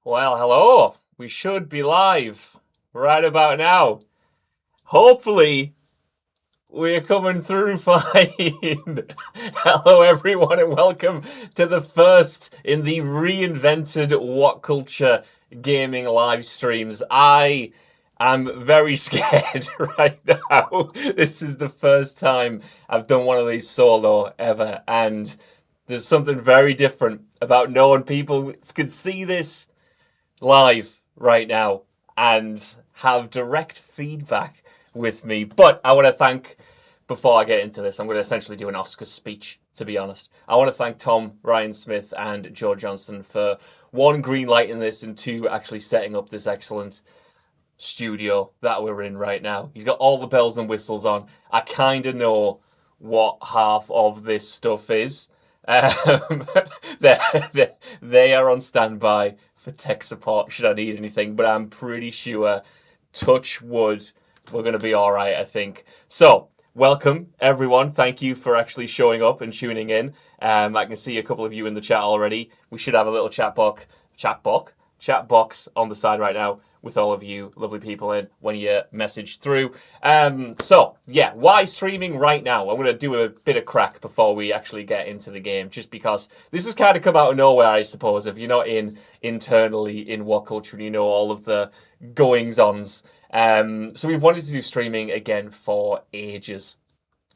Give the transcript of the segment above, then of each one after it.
Well, hello. We should be live right about now. Hopefully, we're coming through fine. Hello, everyone, and welcome to the first in the reinvented What Culture gaming live streams. I am very scared right now. This is the first time I've done one of these solo ever, and there's something very different about knowing people can see this live right now and have direct feedback with me. But I want to thank, before I get into this, I'm going to essentially do an Oscar speech, to be honest. I want to thank Tom, Ryan Smith, and Joe Johnston for one, green lighting this, and two, actually setting up this excellent studio that we're in right now. He's got all the bells and whistles on. I kind of know what half of this stuff is. Um, they are on standby for tech support should I need anything, but I'm pretty sure, touch wood, we're going to be all right, I think. So, welcome, everyone. Thank you for actually showing up and tuning in. I can see a couple of you in the chat already. We should have a little chat box on the side right now with all of you lovely people in when you message through. Why streaming right now? I'm going to do a bit of crack before we actually get into the game, just because this has kind of come out of nowhere, I suppose. If you're not internally in What Culture and you know all of the goings-ons. So we've wanted to do streaming again for ages.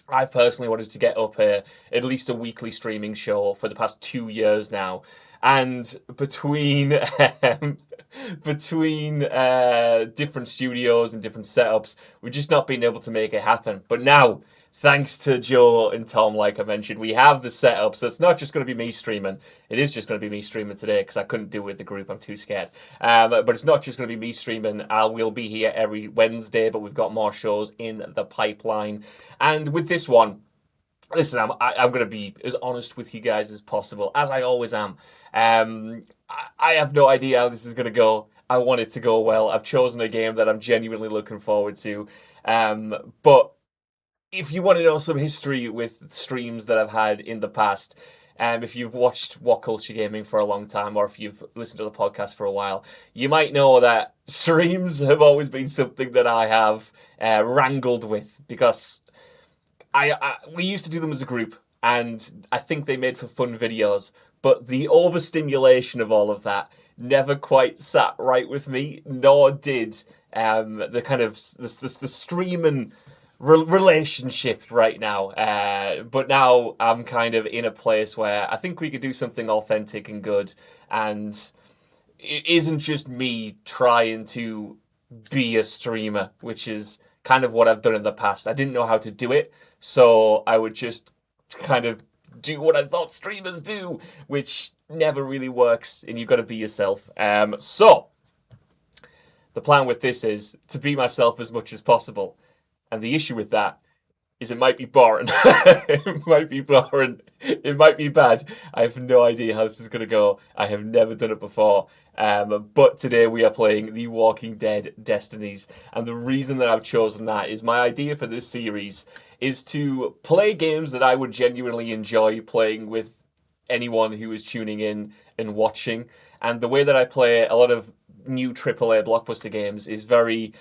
I've personally wanted to get up at least a weekly streaming show for the past 2 years now. And between different studios and different setups, we've just not been able to make it happen. But now, thanks to Joe and Tom, like I mentioned, we have the setup. So it's not just going to be me streaming. It is just going to be me streaming today because I couldn't do it with the group. I'm too scared. But it's not just going to be me streaming. We'll be here every Wednesday, but we've got more shows in the pipeline. And with this one, listen, I'm going to be as honest with you guys as possible, as I always am. I have no idea how this is going to go. I want it to go well. I've chosen a game that I'm genuinely looking forward to. But if you want to know some history with streams that I've had in the past, if you've watched What Culture Gaming for a long time, or if you've listened to the podcast for a while, you might know that streams have always been something that I have wrangled with because we used to do them as a group, and I think they made for fun videos. But the overstimulation of all of that never quite sat right with me, nor did the kind of the streaming relationship right now. But now I'm kind of in a place where I think we could do something authentic and good, and it isn't just me trying to be a streamer, which is kind of what I've done in the past. I didn't know how to do it, so I would just kind of do what I thought streamers do, which never really works, and you've got to be yourself. So, the plan with this is to be myself as much as possible. And the issue with that is it might be boring. It might be boring. It might be bad. I have no idea how this is going to go. I have never done it before. But today we are playing The Walking Dead Destinies. And the reason that I've chosen that is my idea for this series is to play games that I would genuinely enjoy playing with anyone who is tuning in and watching. And the way that I play a lot of new AAA blockbuster games is very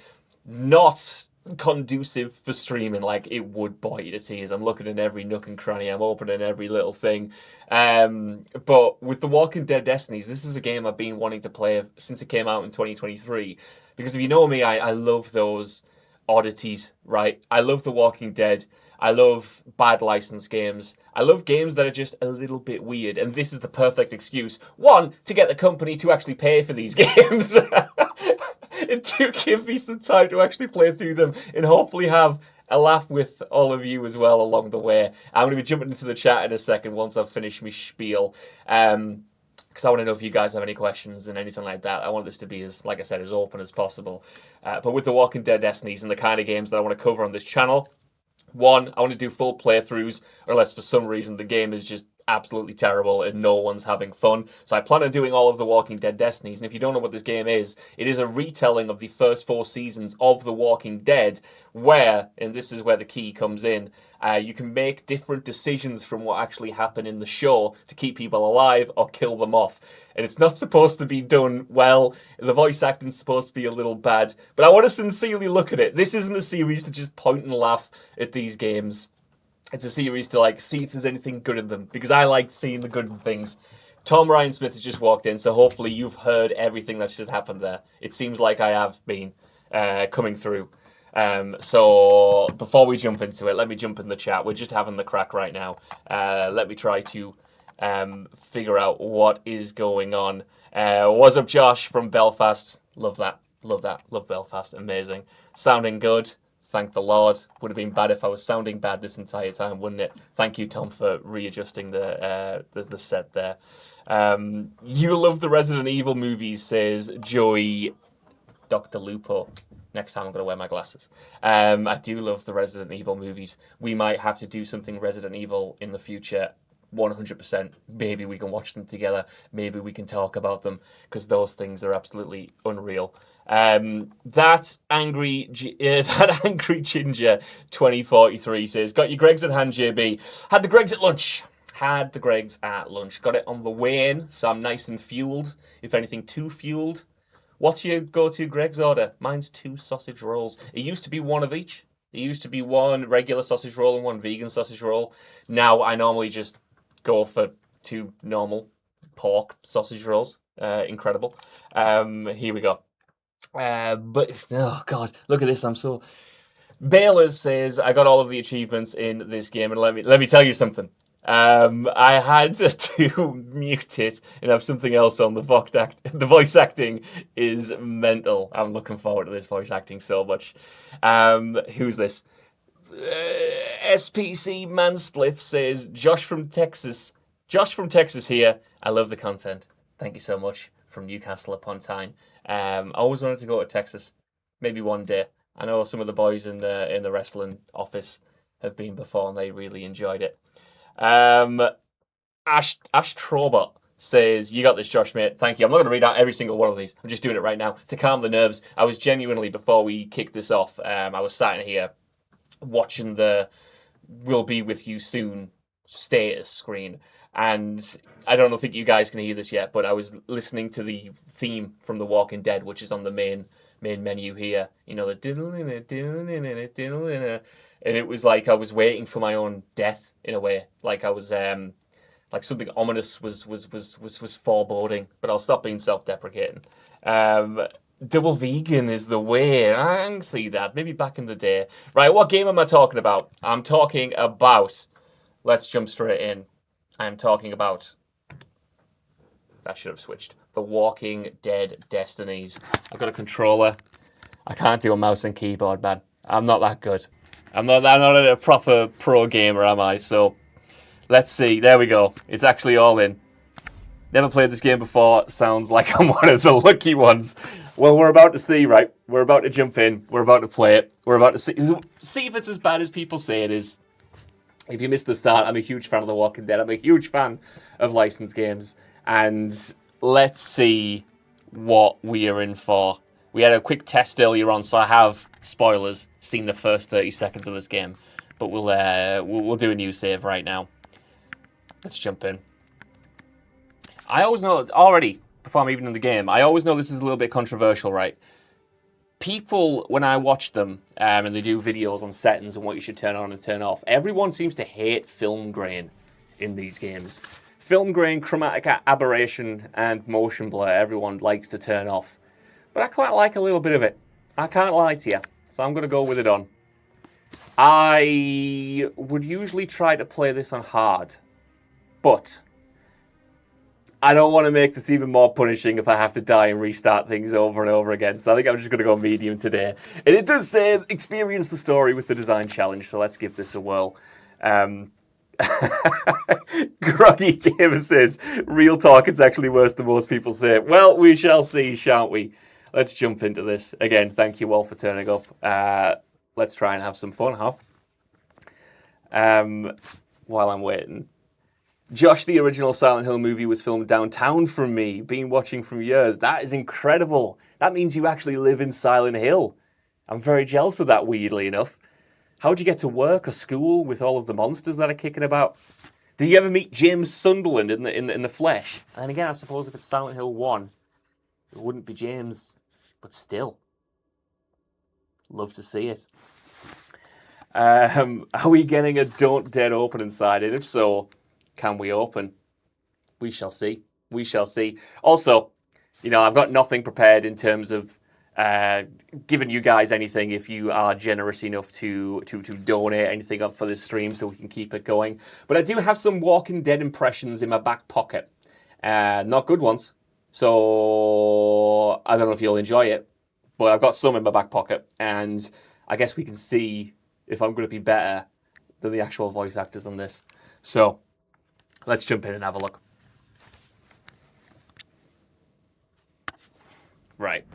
not conducive for streaming like it would bore you to tears. I'm looking in every nook and cranny. I'm opening every little thing. But with The Walking Dead Destinies, this is a game I've been wanting to play since it came out in 2023. Because if you know me, I love those oddities, right? I love The Walking Dead. I love bad license games. I love games that are just a little bit weird. And this is the perfect excuse. One, to get the company to actually pay for these games. And two, give me some time to actually play through them and hopefully have a laugh with all of you as well along the way. I'm going to be jumping into the chat in a second once I've finished my spiel. Because I want to know if you guys have any questions and anything like that. I want this to be, as, like I said, as open as possible. But with The Walking Dead Destinies and the kind of games that I want to cover on this channel, one, I want to do full playthroughs, unless for some reason the game is just absolutely terrible and no one's having fun. So I plan on doing all of the Walking Dead Destinies. And if you don't know what this game is, it is a retelling of the first 4 seasons of The Walking Dead, where, and this is where the key comes in, you can make different decisions from what actually happened in the show to keep people alive or kill them off. And it's not supposed to be done well. The voice acting's supposed to be a little bad. But I want to sincerely look at it. This isn't a series to just point and laugh at these games. It's a series to like see if there's anything good in them, because I like seeing the good in things. Tom Ryan Smith has just walked in, so hopefully you've heard everything that should happen there. It seems like I have been coming through. So before we jump into it, let me jump in the chat. We're just having the crack right now. Let me try to figure out what is going on. What's up, Josh from Belfast? Love that. Love that. Love Belfast. Amazing. Sounding good. Thank the Lord. Would have been bad if I was sounding bad this entire time, wouldn't it? Thank you, Tom, for readjusting the set there. You love the Resident Evil movies, says Joey Dr. Lupo. Next time I'm going to wear my glasses. I do love the Resident Evil movies. We might have to do something Resident Evil in the future. 100%. Maybe we can watch them together. Maybe we can talk about them, because those things are absolutely unreal. That angry Ginger 2043 says, got your Greggs at hand, JB. Had the Greggs at lunch. Got it on the way in, so I'm nice and fueled. If anything, too fueled. What's your go-to Greggs order? Mine's 2 sausage rolls. It used to be 1 of each. It used to be 1 regular sausage roll and 1 vegan sausage roll. Now I normally just go for 2 normal pork sausage rolls. Incredible. Here we go. But, oh God, look at this. I'm so... Baylor says, I got all of the achievements in this game, and let me tell you something. I had to mute it and have something else on. The voice acting is mental. I'm looking forward to this voice acting so much. Who's this? SPC Manspliff says, Josh from Texas here. I love the content. Thank you so much. From Newcastle upon Tyne. I always wanted to go to Texas. Maybe one day. I know some of the boys in the wrestling office have been before and they really enjoyed it. Ash Trobot says, you got this, Josh, mate. Thank you. I'm not going to read out every single one of these. I'm just doing it right now to calm the nerves. I was genuinely, before we kicked this off, I was sat in here watching the We'll Be With You Soon status screen. And I don't think you guys can hear this yet, but I was listening to the theme from The Walking Dead, which is on the main menu here. You know, the and it was like I was waiting for my own death in a way. Like I was like something ominous was foreboding. But I'll stop being self-deprecating. Double vegan is the way. I can see that. Maybe back in the day. Right, what game am I talking about? I'm talking about... Let's jump straight in. I'm talking about... I should have switched. The Walking Dead Destinies. I've got a controller. I can't do a mouse and keyboard, man. I'm not that good. I'm not a proper pro gamer, am I? So, let's see. There we go. It's actually all in. Never played this game before. Sounds like I'm one of the lucky ones. Well, we're about to see, right? We're about to jump in. We're about to play it. We're about to see if it's as bad as people say it is. If you missed the start, I'm a huge fan of The Walking Dead. I'm a huge fan of licensed games. And let's see what we are in for. We had a quick test earlier on, so I have, spoilers, seen the first 30 seconds of this game. But we'll do a new save right now. Let's jump in. I always know, already, before I'm even in the game, I always know this is a little bit controversial, right? People, when I watch them, and they do videos on settings and what you should turn on and turn off, everyone seems to hate film grain in these games. Film grain, chromatic aberration, and motion blur, everyone likes to turn off. But I quite like a little bit of it. I can't lie to you. So I'm going to go with it on. I would usually try to play this on hard. But I don't want to make this even more punishing if I have to die and restart things over and over again. So I think I'm just going to go medium today. And it does say, experience the story with the design challenge. So let's give this a whirl. Groggy Gamer says, real talk, it's actually worse than most people say. Well, we shall see, shan't we? Let's jump into this. Again, thank you all for turning up. Let's try and have some fun, huh? While I'm waiting. Josh, the original Silent Hill movie was filmed downtown from me. Been watching for years. That is incredible. That means you actually live in Silent Hill. I'm very jealous of that, weirdly enough. How'd you get to work or school with all of the monsters that are kicking about? Did you ever meet James Sunderland in the flesh? And then again, I suppose if it's Silent Hill 1, it wouldn't be James. But still. Love to see it. Are we getting a Don't Dead open inside? And if so, can we open? We shall see. We shall see. Also, I've got nothing prepared in terms of giving you guys anything if you are generous enough to donate anything up for this stream so we can keep it going. But I do have some Walking Dead impressions in my back pocket. Not good ones. So I don't know if you'll enjoy it. But I've got some in my back pocket. And I guess we can see if I'm going to be better than the actual voice actors on this. So let's jump in and have a look. Right.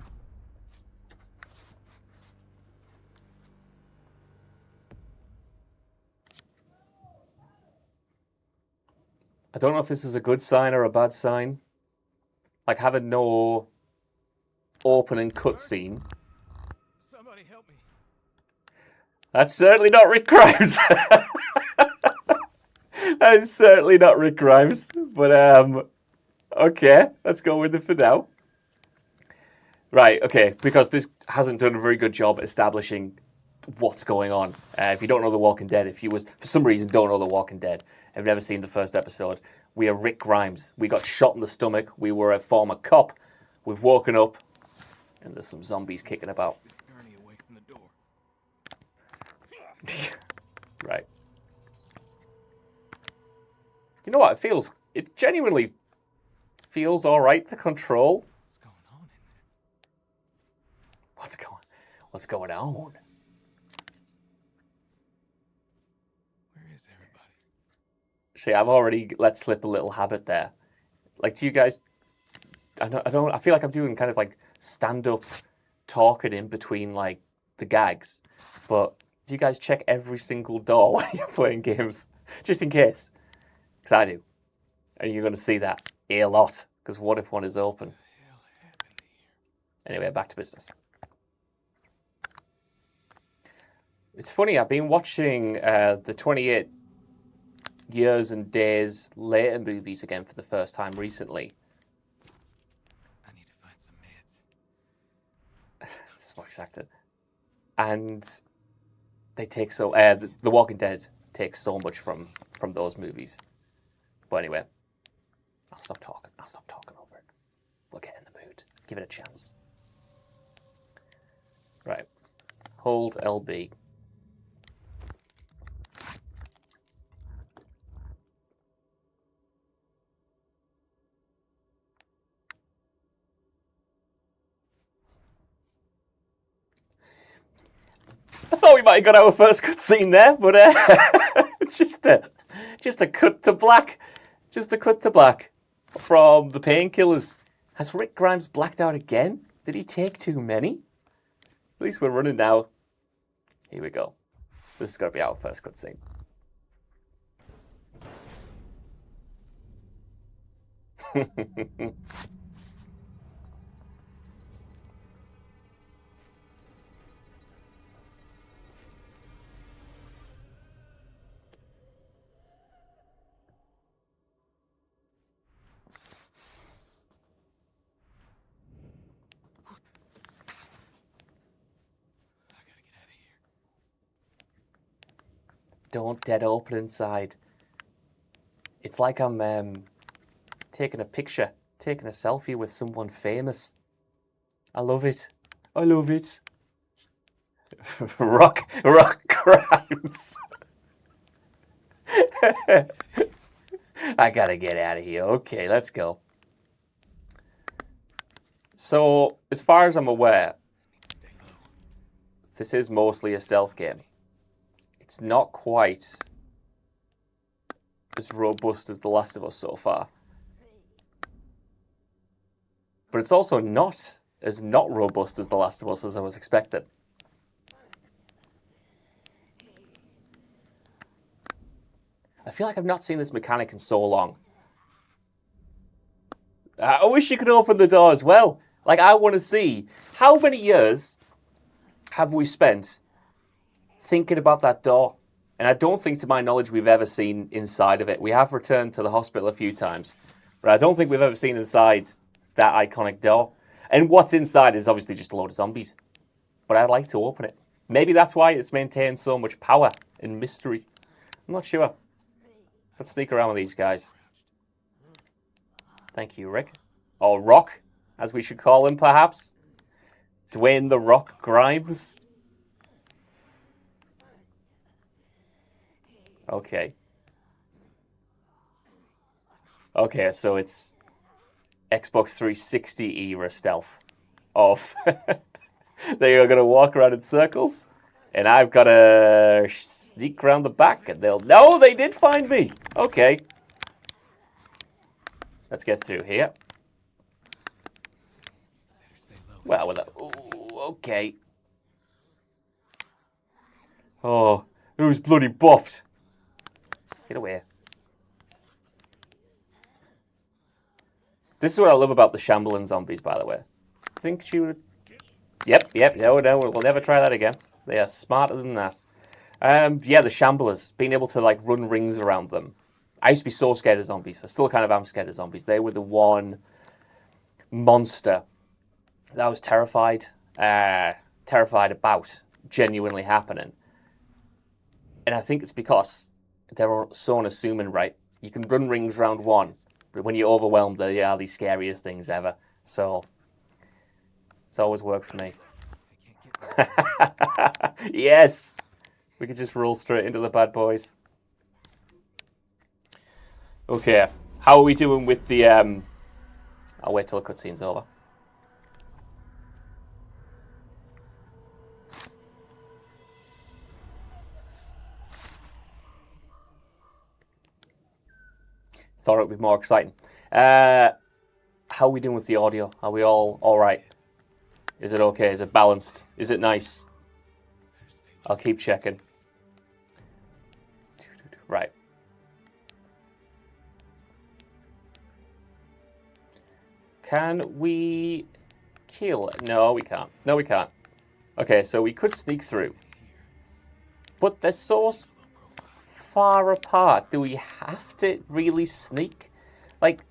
I don't know if this is a good sign or a bad sign. Like having no opening cutscene. Somebody help me. That's certainly not Rick Grimes. That is certainly not Rick Grimes. But okay, let's go with it for now. Right, okay, because this hasn't done a very good job establishing what's going on. If you don't know The Walking Dead, if you for some reason don't know The Walking Dead, have never seen the first episode, we are Rick Grimes. We got shot in the stomach. We were a former cop. We've woken up, and there's some zombies kicking about. Ernie away from the door. Right. You know what? It genuinely feels all right to control. What's going on in there? What's going on? Where is everybody? See, I've already let slip a little habit there. Like, do you guys? I feel like I'm doing kind of like stand-up talking in between like the gags. But do you guys check every single door when you're playing games, just in case? Because I do, and you're going to see that a lot. Because what if one is open? What the hell happened here? Anyway, back to business. It's funny, I've been watching the 28 Years and Days Later movies again for the first time recently. I need to find some meds. This is voice acted. And they take so... The Walking Dead takes so much from those movies. But anyway, I'll stop talking. I'll stop talking over it. We'll get in the mood. Give it a chance. Right. Hold LB. I thought we might have got our first cutscene there, but just a cut to black. Just a cut to black from the Painkillers. Has Rick Grimes blacked out again? Did he take too many? At least we're running now. Here we go. This is going to be our first cutscene. Don't dead open inside. It's like I'm taking a picture, taking a selfie with someone famous. I love it. I love it. Rock Grimes. I gotta get out of here. Okay, let's go. So, as far as I'm aware, this is mostly a stealth game. It's not quite as robust as The Last of Us so far. But it's also not as not robust as The Last of Us as I was expecting. I I feel like I've not seen this mechanic in so long. I wish you could open the door as well. Like, I want to see how many years have we spent thinking about that door? And I don't think, to my knowledge, we've ever seen inside of it. We have returned to the hospital a few times, but I don't think we've ever seen inside that iconic door. And what's inside is obviously just a load of zombies. But I'd like to open it. Maybe that's why it's maintained so much power and mystery. I'm not sure. Let's sneak around with these guys. Thank you, Rick. Or Rock, as we should call him, perhaps. Dwayne the Rock Grimes. Okay. Okay, so it's Xbox 360 era stealth of they are going to walk around in circles, and I've got to sneak around the back, and they'll... No, they did find me! Okay. Let's get through here. Well, with that... Ooh, okay. Oh, who's bloody buffed? Get away. This is what I love about the shambling zombies, by the way. I think she would... Yep, no, we'll never try that again. They are smarter than that. Yeah, the shamblers, being able to, like, run rings around them. I used to be so scared of zombies. I still kind of am scared of zombies. They were the one monster that I was terrified about genuinely happening. And I think it's because they're so unassuming, right? You can run rings around one, but when you're overwhelmed, they are the scariest things ever. So, it's always worked for me. Yes! We could just roll straight into the bad boys. Okay, how are we doing with the... I'll wait till the cutscene's over. Thought it would be more exciting. How are we doing with the audio? Are we all alright? Is it okay? Is it balanced? Is it nice? I'll keep checking. Right. Can we kill it? No, we can't. No, we can't. Okay, so we could sneak through. But they're so far apart. Do we have to really sneak? Like,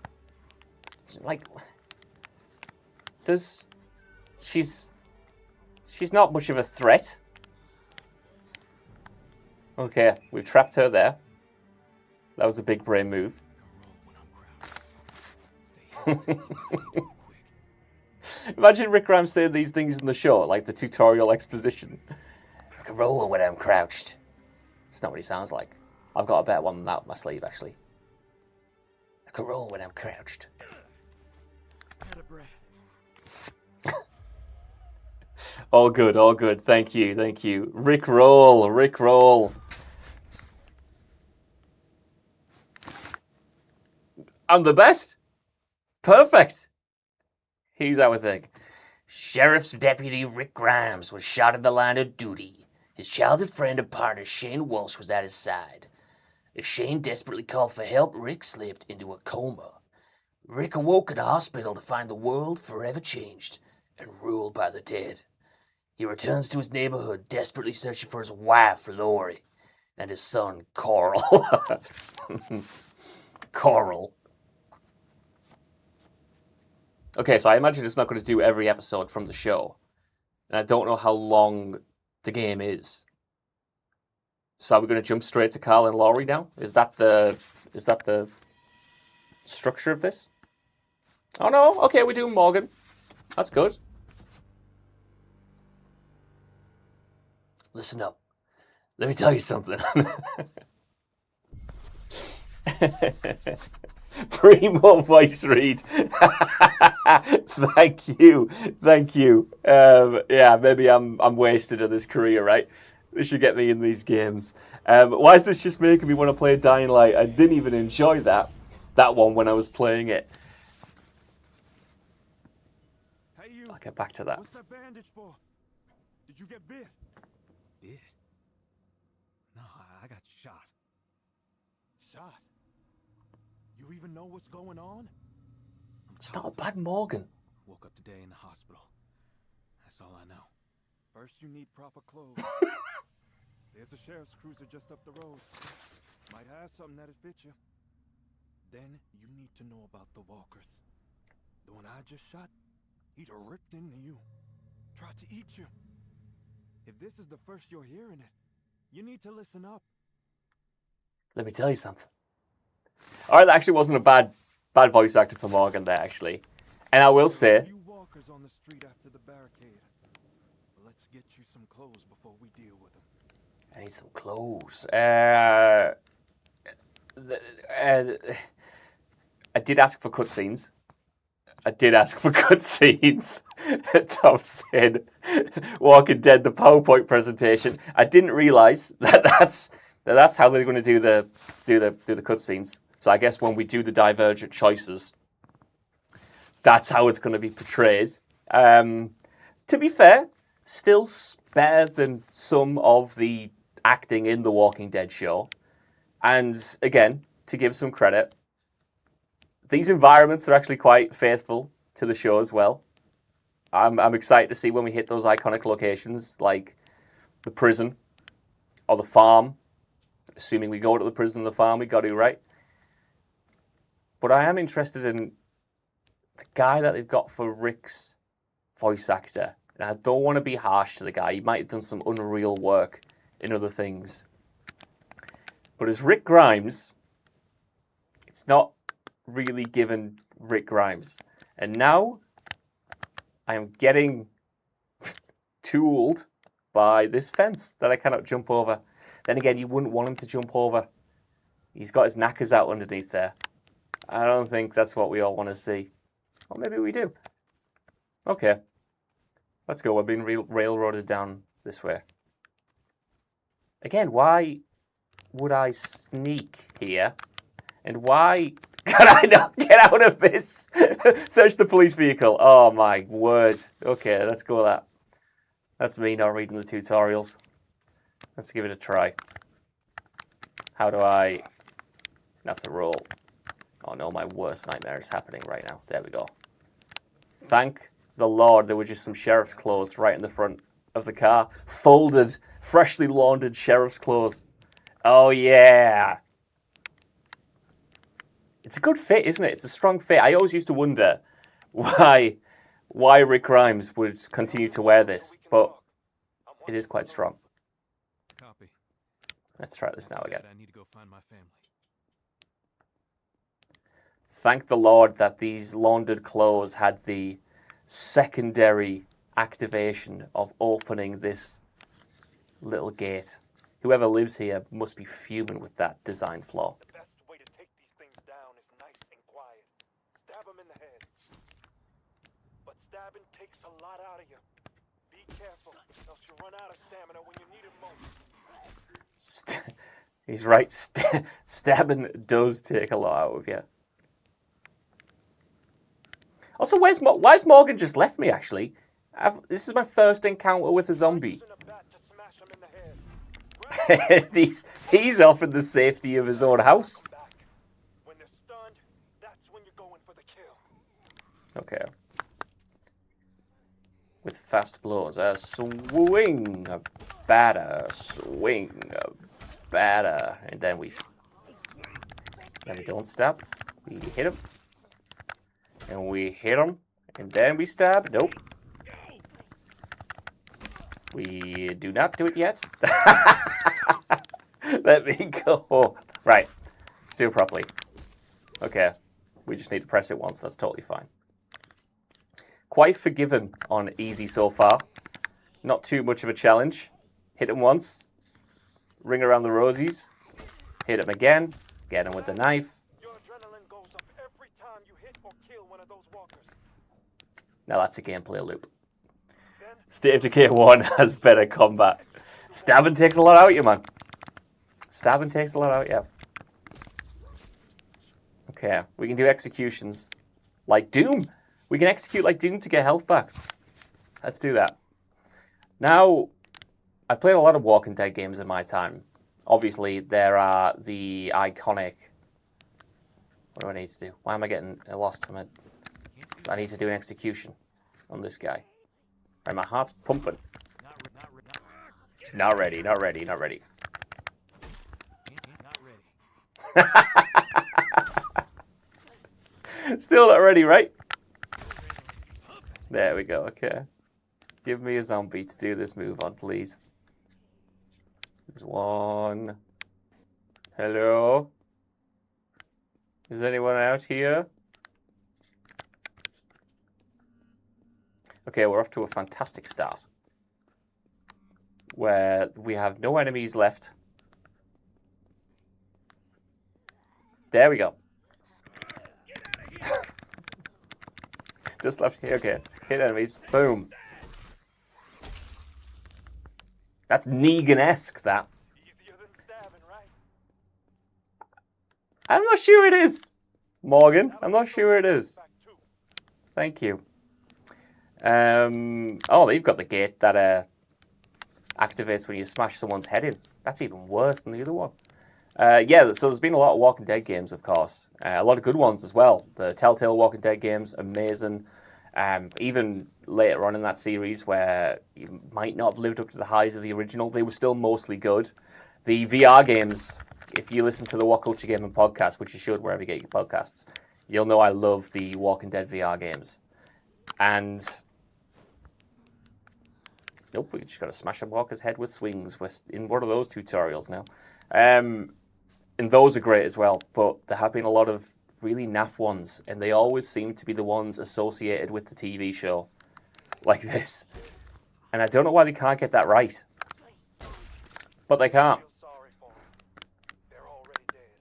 does... She's not much of a threat. Okay, we've trapped her there. That was a big brain move. Imagine Rick Grimes saying these things in the show, like the tutorial exposition. I can roll when I'm crouched. It's not what he sounds like. I've got a better one than that up my sleeve, actually. I can roll when I'm crouched. All good, all good. Thank you, thank you. Rick roll, Rick roll. I'm the best? Perfect. Here's our thing. Sheriff's Deputy Rick Grimes was shot in the line of duty. His childhood friend and partner Shane Walsh was at his side. As Shane desperately called for help, Rick slipped into a coma. Rick awoke in a hospital to find the world forever changed and ruled by the dead. He returns to his neighborhood, desperately searching for his wife, Lori, and his son, Coral. Coral. Okay, so I imagine it's not going to do every episode from the show. And I don't know how long the game is. So are we going to jump straight to Carl and Laurie now? Is that the structure of this? Oh no, okay, we're doing Morgan. That's good. Listen up. Let me tell you something. Primo voice read. Thank you. Yeah, maybe I'm wasted in this career, right? This should get me in these games. Why is this just making me want to play Dying Light? I didn't even enjoy that one when I was playing it. Hey, you. I'll get back to that. What's that bandage for? Did you get bit? Bit? No, I got shot. shot. You even know what's going on? It's not a bad Morgan. Woke up today in the hospital. That's all I know. First, you need proper clothes. There's a sheriff's cruiser just up the road. Might have something that'd fit you. Then you need to know about the walkers. The one I just shot, he'd have ripped into you. Tried to eat you. If this is the first you're hearing it, you need to listen up. Let me tell you something. Alright, that actually wasn't a bad voice actor for Morgan there, actually. And I will say, You walkers on the street after the barricade. Let's get you some clothes before we deal with them. I need some clothes. I did ask for cutscenes. Tom said, Walking Dead, the PowerPoint presentation. I didn't realise that's how they're going to do the cutscenes. So I guess when we do the divergent choices, that's how it's going to be portrayed. To be fair, still better than some of the acting in the Walking Dead show. And again, to give some credit, these environments are actually quite faithful to the show as well. I'm excited to see when we hit those iconic locations like the prison or the farm. Assuming we go to the prison and the farm, we got to, right? But I am interested in the guy that they've got for Rick's voice actor. And I don't want to be harsh to the guy. He might have done some unreal work in other things. But as Rick Grimes, it's not really given Rick Grimes. And now I am getting tooled by this fence that I cannot jump over. Then again, you wouldn't want him to jump over. He's got his knackers out underneath there. I don't think that's what we all want to see. Or maybe we do. Okay. Let's go. We're being railroaded down this way. Again, why would I sneak here? And why can I not get out of this? Search the police vehicle. Oh my word. Okay, let's go with that. That's me not reading the tutorials. Let's give it a try. How do I... That's a roll. Oh no, my worst nightmare is happening right now. There we go. Thank the Lord there were just some sheriff's clothes right in the front of the car. Folded, freshly laundered sheriff's clothes. Oh yeah. It's a good fit, isn't it? It's a strong fit. I always used to wonder why Rick Grimes would continue to wear this, but it is quite strong. Copy. Let's try this now again. I need to go find my family. Thank the Lord that these laundered clothes had the secondary activation of opening this little gate. Whoever lives here must be fuming with that design flaw. The best way to take these things down is nice and quiet. Stab them in the head. But stabbing takes a lot out of you. Be careful, else you run out of stamina when you need it most. He's right. Stabbing does take a lot out of you. Also, why's Morgan just left me, actually? This is my first encounter with a zombie. he's off in the safety of his own house. When they're stunned, that's when you're going for the kill. Okay. With fast blows, a swing, a batter, swing, a batter, and then we don't stab. We hit him, and we hit him, and then we stab. Nope. We do not do it yet. Let me go. Right. Let's do it properly. Okay. We just need to press it once. That's totally fine. Quite forgiven on easy so far. Not too much of a challenge. Hit him once. Ring around the rosies. Hit him again. Get him with the knife. Your adrenaline goes up every time you hit or kill one of those walkers. Now that's a gameplay loop. State of Decay 1 has better combat. Stabbing takes a lot out of you, man. Stabbing takes a lot out of you. Okay, we can do executions. Like Doom. We can execute like Doom to get health back. Let's do that. Now, I've played a lot of Walking Dead games in my time. obviously, there are the iconic... What do I need to do? Why am I getting lost? I need to do an execution on this guy. Right, my heart's pumping. Not ready, not ready, not ready. Still not ready, right? There we go, okay. Give me a zombie to do this move on, please. There's one. Hello? Is anyone out here? Okay, we're off to a fantastic start. Where we have no enemies left. There we go. Just left here, okay. Hit enemies. Boom. That's Negan-esque, that. Easier than stabbing, right? I'm not sure it is, Morgan. I'm not sure it is. Thank you. Oh, they've got the gate that activates when you smash someone's head in. That's even worse than the other one. Yeah, so there's been a lot of Walking Dead games, of course. A lot of good ones as well. The Telltale Walking Dead games, amazing. Even later on in that series where you might not have lived up to the highs of the original, they were still mostly good. The VR games, if you listen to the What Culture Gaming podcast, which you should wherever you get your podcasts, you'll know I love the Walking Dead VR games. And... Nope, we just got to smash a walker's head with swings. We're in one of those tutorials now. And those are great as well, but there have been a lot of really naff ones, and they always seem to be the ones associated with the TV show, like this. And I don't know why they can't get that right. But they can't. Feel sorry for them. They're already dead.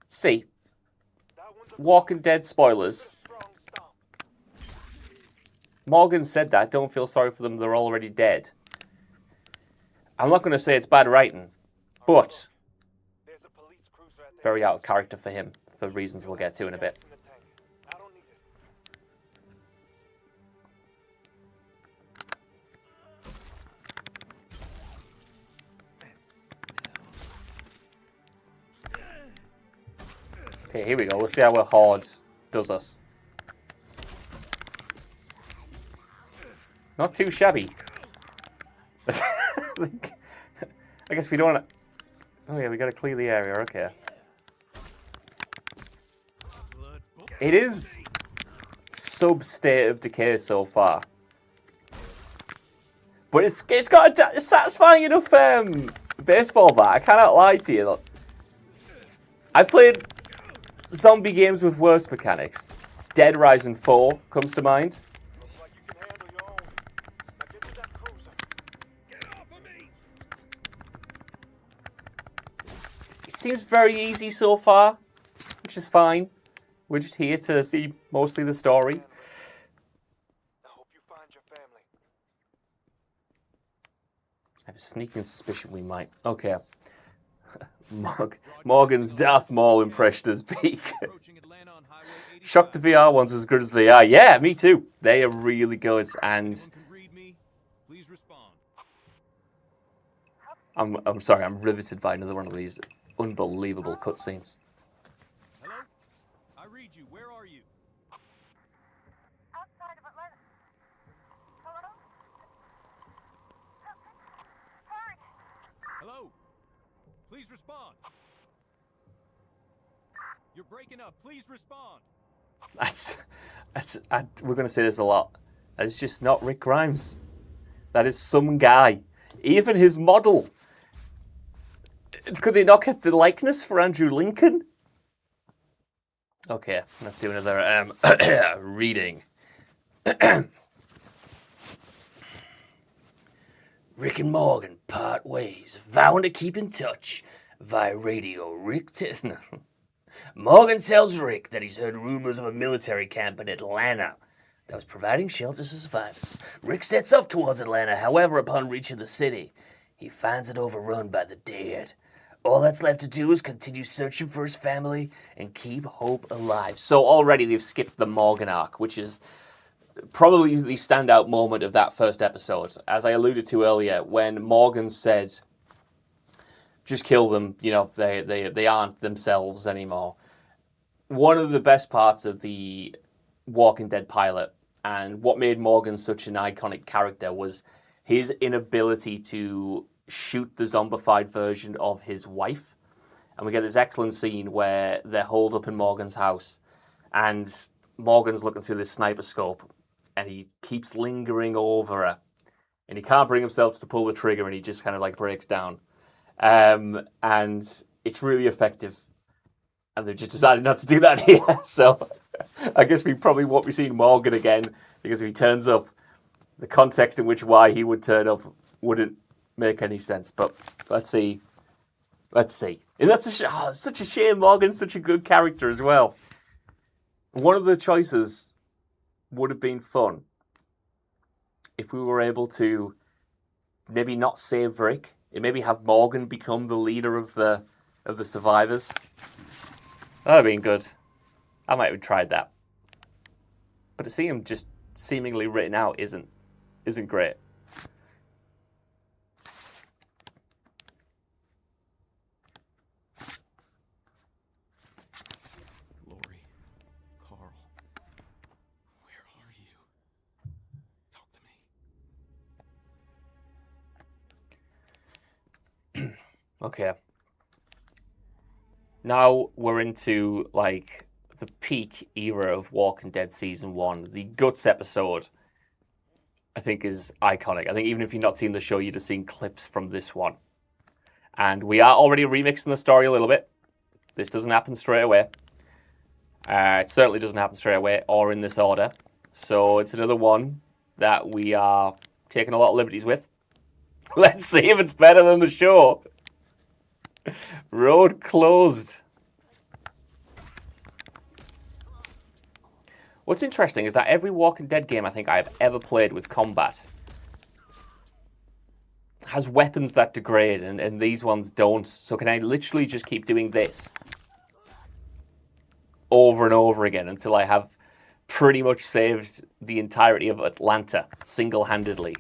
See, That one's a Walking Dead spoilers. strong stomp. Morgan said that, don't feel sorry for them, they're already dead. I'm not going to say it's bad writing, but There's a police cruiser at the very out of character for him, for reasons we'll get to in a bit. in the tank. I don't need it. Okay, here we go. We'll see how a horde does us. Not too shabby. I guess we don't want to... Oh yeah, we got to clear the area. Okay. It is sub-state of decay so far. But it's got a satisfying enough baseball bat. I cannot lie to you. I've played zombie games with worse mechanics. Dead Rising 4 comes to mind. Looks like you can handle your own. Now get to that cruiser. Get off of me! It seems very easy so far, which is fine. We're just here to see mostly the story. I hope you find your family. I have a sneaking suspicion we might. Okay. Morgan's Darth Maul impression is peak. Approaching Atlanta on Highway 85. Shocked the VR ones as good as they are. Yeah, me too. They are really good, and Anyone can read me? Please respond. I'm sorry, I'm riveted by another one of these unbelievable cutscenes. Hello? I read you. Where are you? Outside of Atlanta. Hello? Hurry! Hello? Please respond. You're breaking up. Please respond. We're going to say this a lot. That is just not Rick Grimes. That is some guy. Even his model. Could they not get the likeness for Andrew Lincoln? Okay, let's do another reading. Rick and Morgan part ways, vowing to keep in touch via radio. Morgan tells Rick that he's heard rumors of a military camp in Atlanta that was providing shelter to survivors. Rick sets off towards Atlanta, however, upon reaching the city, he finds it overrun by the dead. All that's left to do is continue searching for his family and keep hope alive. So already they've skipped the Morgan arc, which is probably the standout moment of that first episode, as I alluded to earlier, when Morgan said, just kill them, they aren't themselves anymore. One of the best parts of the Walking Dead pilot, and what made Morgan such an iconic character, was his inability to shoot the zombified version of his wife. And we get this excellent scene where they're holed up in Morgan's house, and Morgan's looking through this sniper scope, and he keeps lingering over her, and he can't bring himself to pull the trigger, and he just kind of like breaks down. And it's really effective. And they've just decided not to do that here. So I guess we probably won't be seeing Morgan again, because if he turns up, the context in which why he would turn up wouldn't make any sense. But let's see. And that's such a shame. Morgan's such a good character as well. One of the choices would have been fun if we were able to maybe not save Rick and maybe have Morgan become the leader of the survivors. That would have been good. I might have tried that. But to see him just seemingly written out isn't great. Lori, Carl, where are you? Talk to me. Okay. Now we're into, like, the peak era of Walking Dead Season 1. The Guts episode, I think, is iconic. I think even if you've not seen the show, you'd have seen clips from this one. And we are already remixing the story a little bit. This doesn't happen straight away. It certainly doesn't happen straight away or in this order. So it's another one that we are taking a lot of liberties with. Let's see if it's better than the show. Road closed. What's interesting is that every Walking Dead game I think I've ever played with combat has weapons that degrade, and these ones don't. So can I literally just keep doing this over and over again until I have pretty much saved the entirety of Atlanta single-handedly?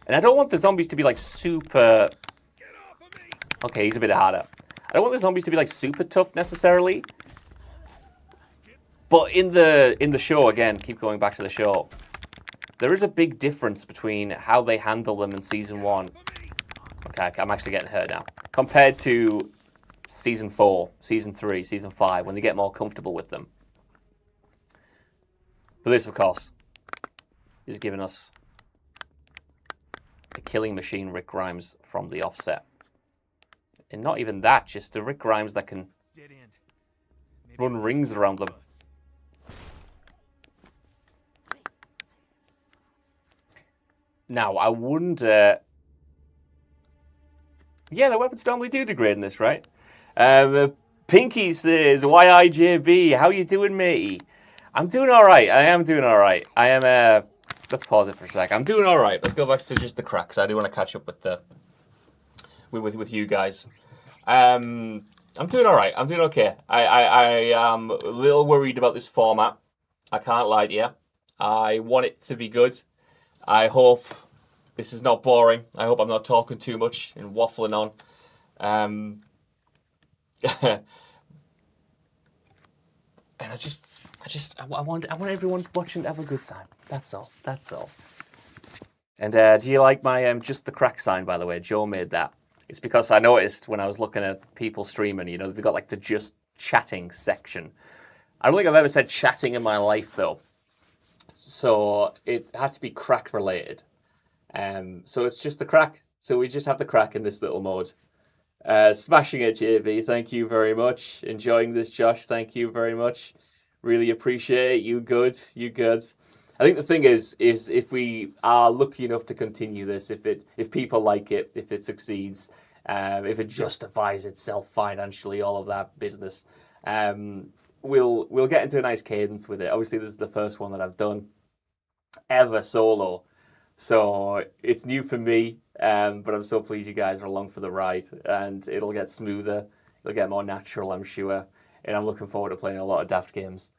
And I don't want the zombies to be like super... Okay, he's a bit harder. I don't want the zombies to be like super tough necessarily. But in the show, again, keep going back to the show, there is a big difference between how they handle them in Season 1. Okay, I'm actually getting hurt now. Compared to Season 4, Season 3, Season 5, when they get more comfortable with them. But this, of course, is giving us a killing machine Rick Grimes from the offset. And not even that, just a Rick Grimes that can run rings around them. Now, I wonder... Yeah, the weapons normally do degrade in this, right? Pinky says, YIJB, how you doing, matey? I'm doing alright. I am doing alright. I am, let's pause it for a sec. I'm doing alright. Let's go back to just the cracks. I do want to catch up with the... With you guys. I'm doing alright. I'm doing okay. I am a little worried about this format. I can't lie to you. I want it to be good. I hope this is not boring. I hope I'm not talking too much and waffling on. And I want everyone watching to have a good time. That's all. And do you like my just the crack sign, by the way? Joe made that. It's because I noticed when I was looking at people streaming, they've got like the just chatting section. I don't think I've ever said chatting in my life, though. So it has to be crack related. So it's just the crack. So we just have the crack in this little mode. Smashing it, JV. Thank you very much. Enjoying this, Josh. Thank you very much. Really appreciate it. You good. I think the thing is if we are lucky enough to continue this, if people like it, if it succeeds, if it justifies itself financially, all of that business, we'll get into a nice cadence with it. Obviously, this is the first one that I've done ever solo, so it's new for me. But I'm so pleased you guys are along for the ride, and it'll get smoother, it'll get more natural, I'm sure, and I'm looking forward to playing a lot of Daft games.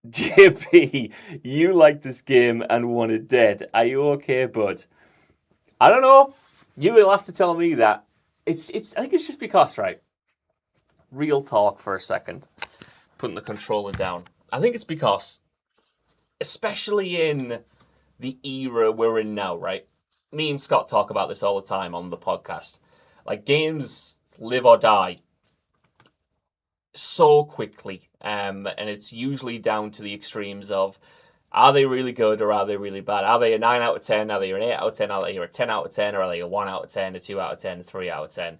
JP, you like this game and want it dead. Are you okay, bud? I don't know. You will have to tell me that. It's. I think it's just because, right? Real talk for a second. Putting the controller down. I think it's because, especially in the era we're in now, right? Me and Scott talk about this all the time on the podcast. Like, games live or die so quickly, and it's usually down to the extremes of, are they really good or are they really bad? Are they a 9 out of 10? Are they an 8 out of 10? Are they a 10 out of 10? Or are they a 1 out of 10, a 2 out of 10, a 3 out of 10?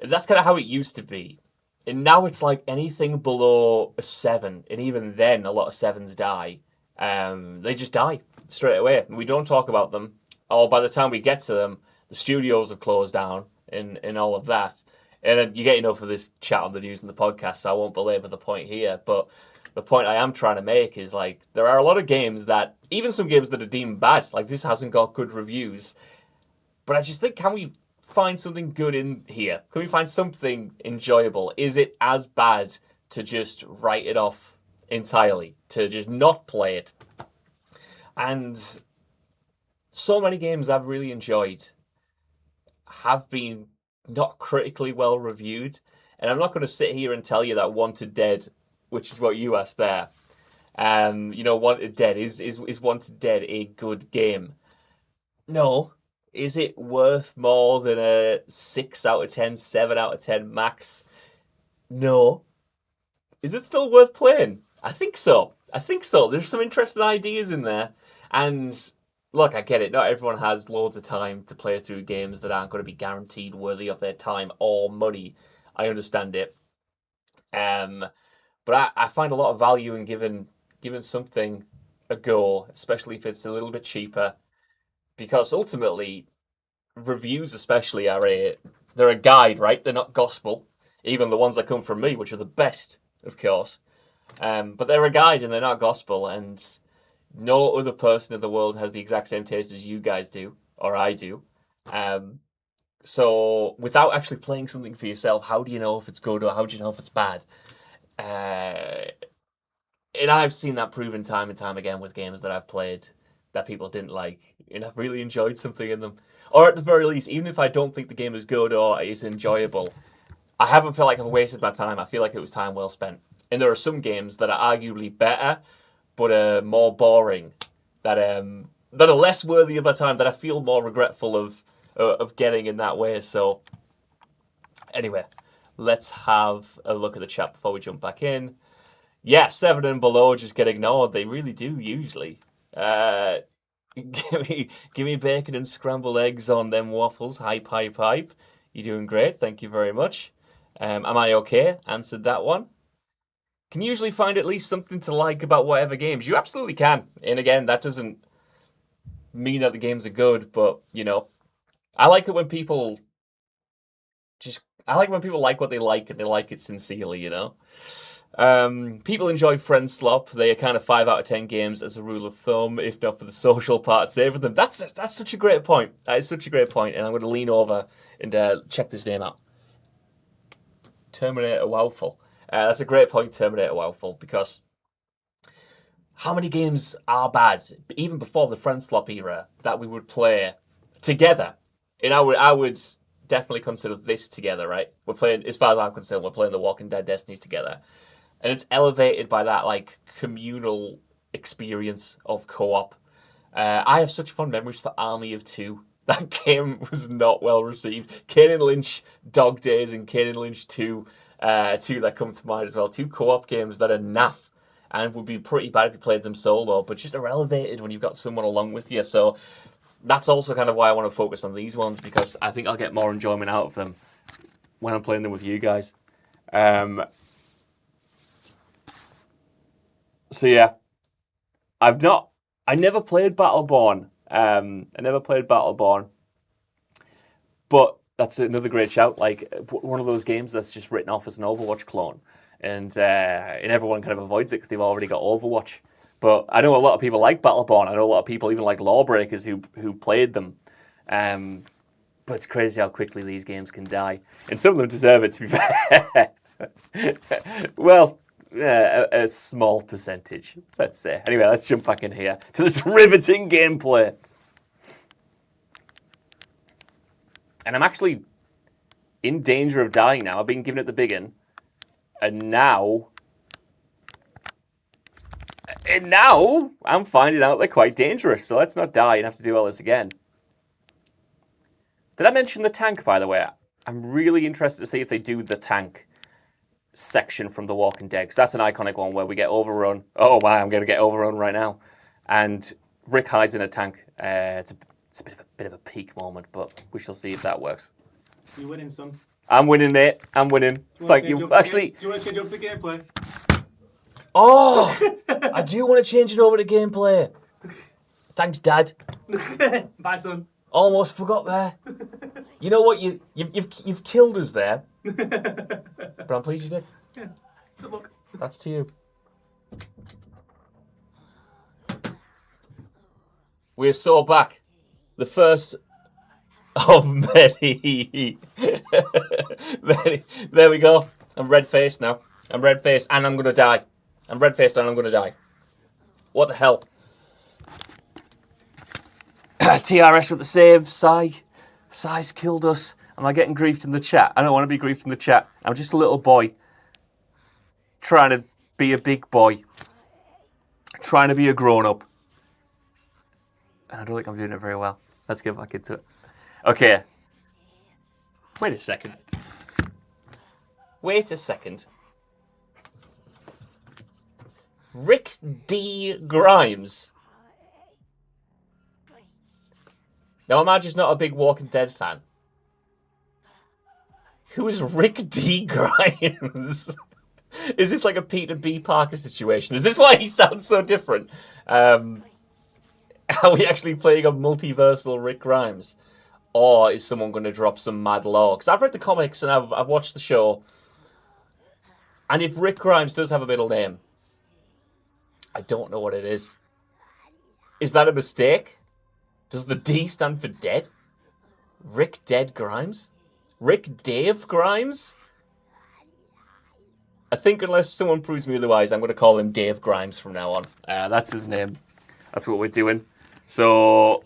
That's kind of how it used to be. And now it's like anything below a 7, and even then a lot of 7s die. They just die straight away. We don't talk about them, or by the time we get to them, the studios have closed down and all of that. And then you get enough of this chat on the news and the podcast, so I won't belabor the point here. But the point I am trying to make is, like, there are a lot of games that, even some games that are deemed bad, like this hasn't got good reviews. But I just think, can we find something good in here? Can we find something enjoyable? Is it as bad to just write it off entirely, to just not play it? And so many games I've really enjoyed have been not critically well reviewed. And I'm not going to sit here and tell you that Wanted Dead, which is what you asked there, Wanted Dead, is Wanted Dead a good game? No. Is it worth more than a 6 out of 10, 7 out of 10 max? No. Is it still worth playing? I think so. There's some interesting ideas in there. And look, I get it. Not everyone has loads of time to play through games that aren't going to be guaranteed worthy of their time or money. I understand it. But I find a lot of value in giving something a go, especially if it's a little bit cheaper. Because ultimately, reviews especially they're a guide, right? They're not gospel. Even the ones that come from me, which are the best, of course. But they're a guide and they're not gospel. And no other person in the world has the exact same taste as you guys do, or I do. So without actually playing something for yourself, how do you know if it's good or how do you know if it's bad? And I've seen that proven time and time again with games that I've played that people didn't like, and I've really enjoyed something in them. Or at the very least, even if I don't think the game is good or is enjoyable, I haven't felt like I've wasted my time. I feel like it was time well spent. And there are some games that are arguably better, but are more boring, that are less worthy of my time, that I feel more regretful of getting in that way. So, anyway, let's have a look at the chat before we jump back in. Yeah, 7 and below just get ignored. They really do usually. Give me bacon and scrambled eggs on them waffles. Hype. You're doing great. Thank you very much. Am I okay? Answered that one. Can usually find at least something to like about whatever games. You absolutely can. And again, that doesn't mean that the games are good, but, I like it when people like what they like and they like it sincerely, People enjoy Friend Slop. They are kind of 5 out of 10 games as a rule of thumb, if not for the social part saving them. That's such a great point. That is such a great point, and I'm going to lean over and check this name out. Terminator Wowful. That's a great point, Terminator Wowful, because how many games are bad, even before the Friend Slop era, that we would play together? And I would definitely consider this together, right? We're playing, as far as I'm concerned, we're playing the Walking Dead Destinies together. And it's elevated by that, like, communal experience of co-op. I have such fond memories for Army of Two. That game was not well received. Kane and Lynch Dog Days and Kane and Lynch 2, two that come to mind as well. 2 co-op games that are naff and would be pretty bad if you played them solo, but just are elevated when you've got someone along with you. So that's also kind of why I want to focus on these ones, because I think I'll get more enjoyment out of them when I'm playing them with you guys. So yeah, I never played Battleborn. But that's another great shout. Like, one of those games that's just written off as an Overwatch clone, and everyone kind of avoids it because they've already got Overwatch. But I know a lot of people like Battleborn. I know a lot of people even like Lawbreakers who played them. But it's crazy how quickly these games can die, and some of them deserve it, to be fair. Well, a small percentage, let's say. Anyway, let's jump back in here to this riveting gameplay. And I'm actually in danger of dying now. I've been given it the big one. And now I'm finding out they're quite dangerous. So let's not die and have to do all this again. Did I mention the tank, by the way? I'm really interested to see if they do the tank section from The Walking Dead, because that's an iconic one where we get overrun. Oh my, I'm going to get overrun right now. And Rick hides in a tank. It's a bit of a peak moment, but we shall see if that works. You're winning, son. I'm winning, mate. I'm winning. Thank you. Actually, Do you want to change up the gameplay? Oh, I do want to change it over to gameplay. Thanks, Dad. Bye, son. Almost forgot there. You know what? You've killed us there. But I'm pleased you did. Yeah. Good luck. That's to you. We're so back. The first of many. Many. There we go. I'm red-faced now. I'm red-faced and I'm going to die. I'm red-faced and I'm going to die. What the hell? TRS with the save. Sai's killed us. Am I getting griefed in the chat? I don't want to be griefed in the chat. I'm just a little boy. Trying to be a big boy. Trying to be a grown-up. And I don't think I'm doing it very well. Let's get back into it. Okay. Wait a second. Wait a second. Rick D. Grimes. Now, Imagine's not a big Walking Dead fan. Who is Rick D. Grimes? Is this like a Peter B. Parker situation? Is this why he sounds so different? Are we actually playing a multiversal Rick Grimes? Or is someone going to drop some mad lore? Because I've read the comics and I've watched the show. And if Rick Grimes does have a middle name, I don't know what it is. Is that a mistake? Does the D stand for dead? Rick Dead Grimes? Rick Dave Grimes? I think unless someone proves me otherwise, I'm going to call him Dave Grimes from now on. That's his name. That's what we're doing. So,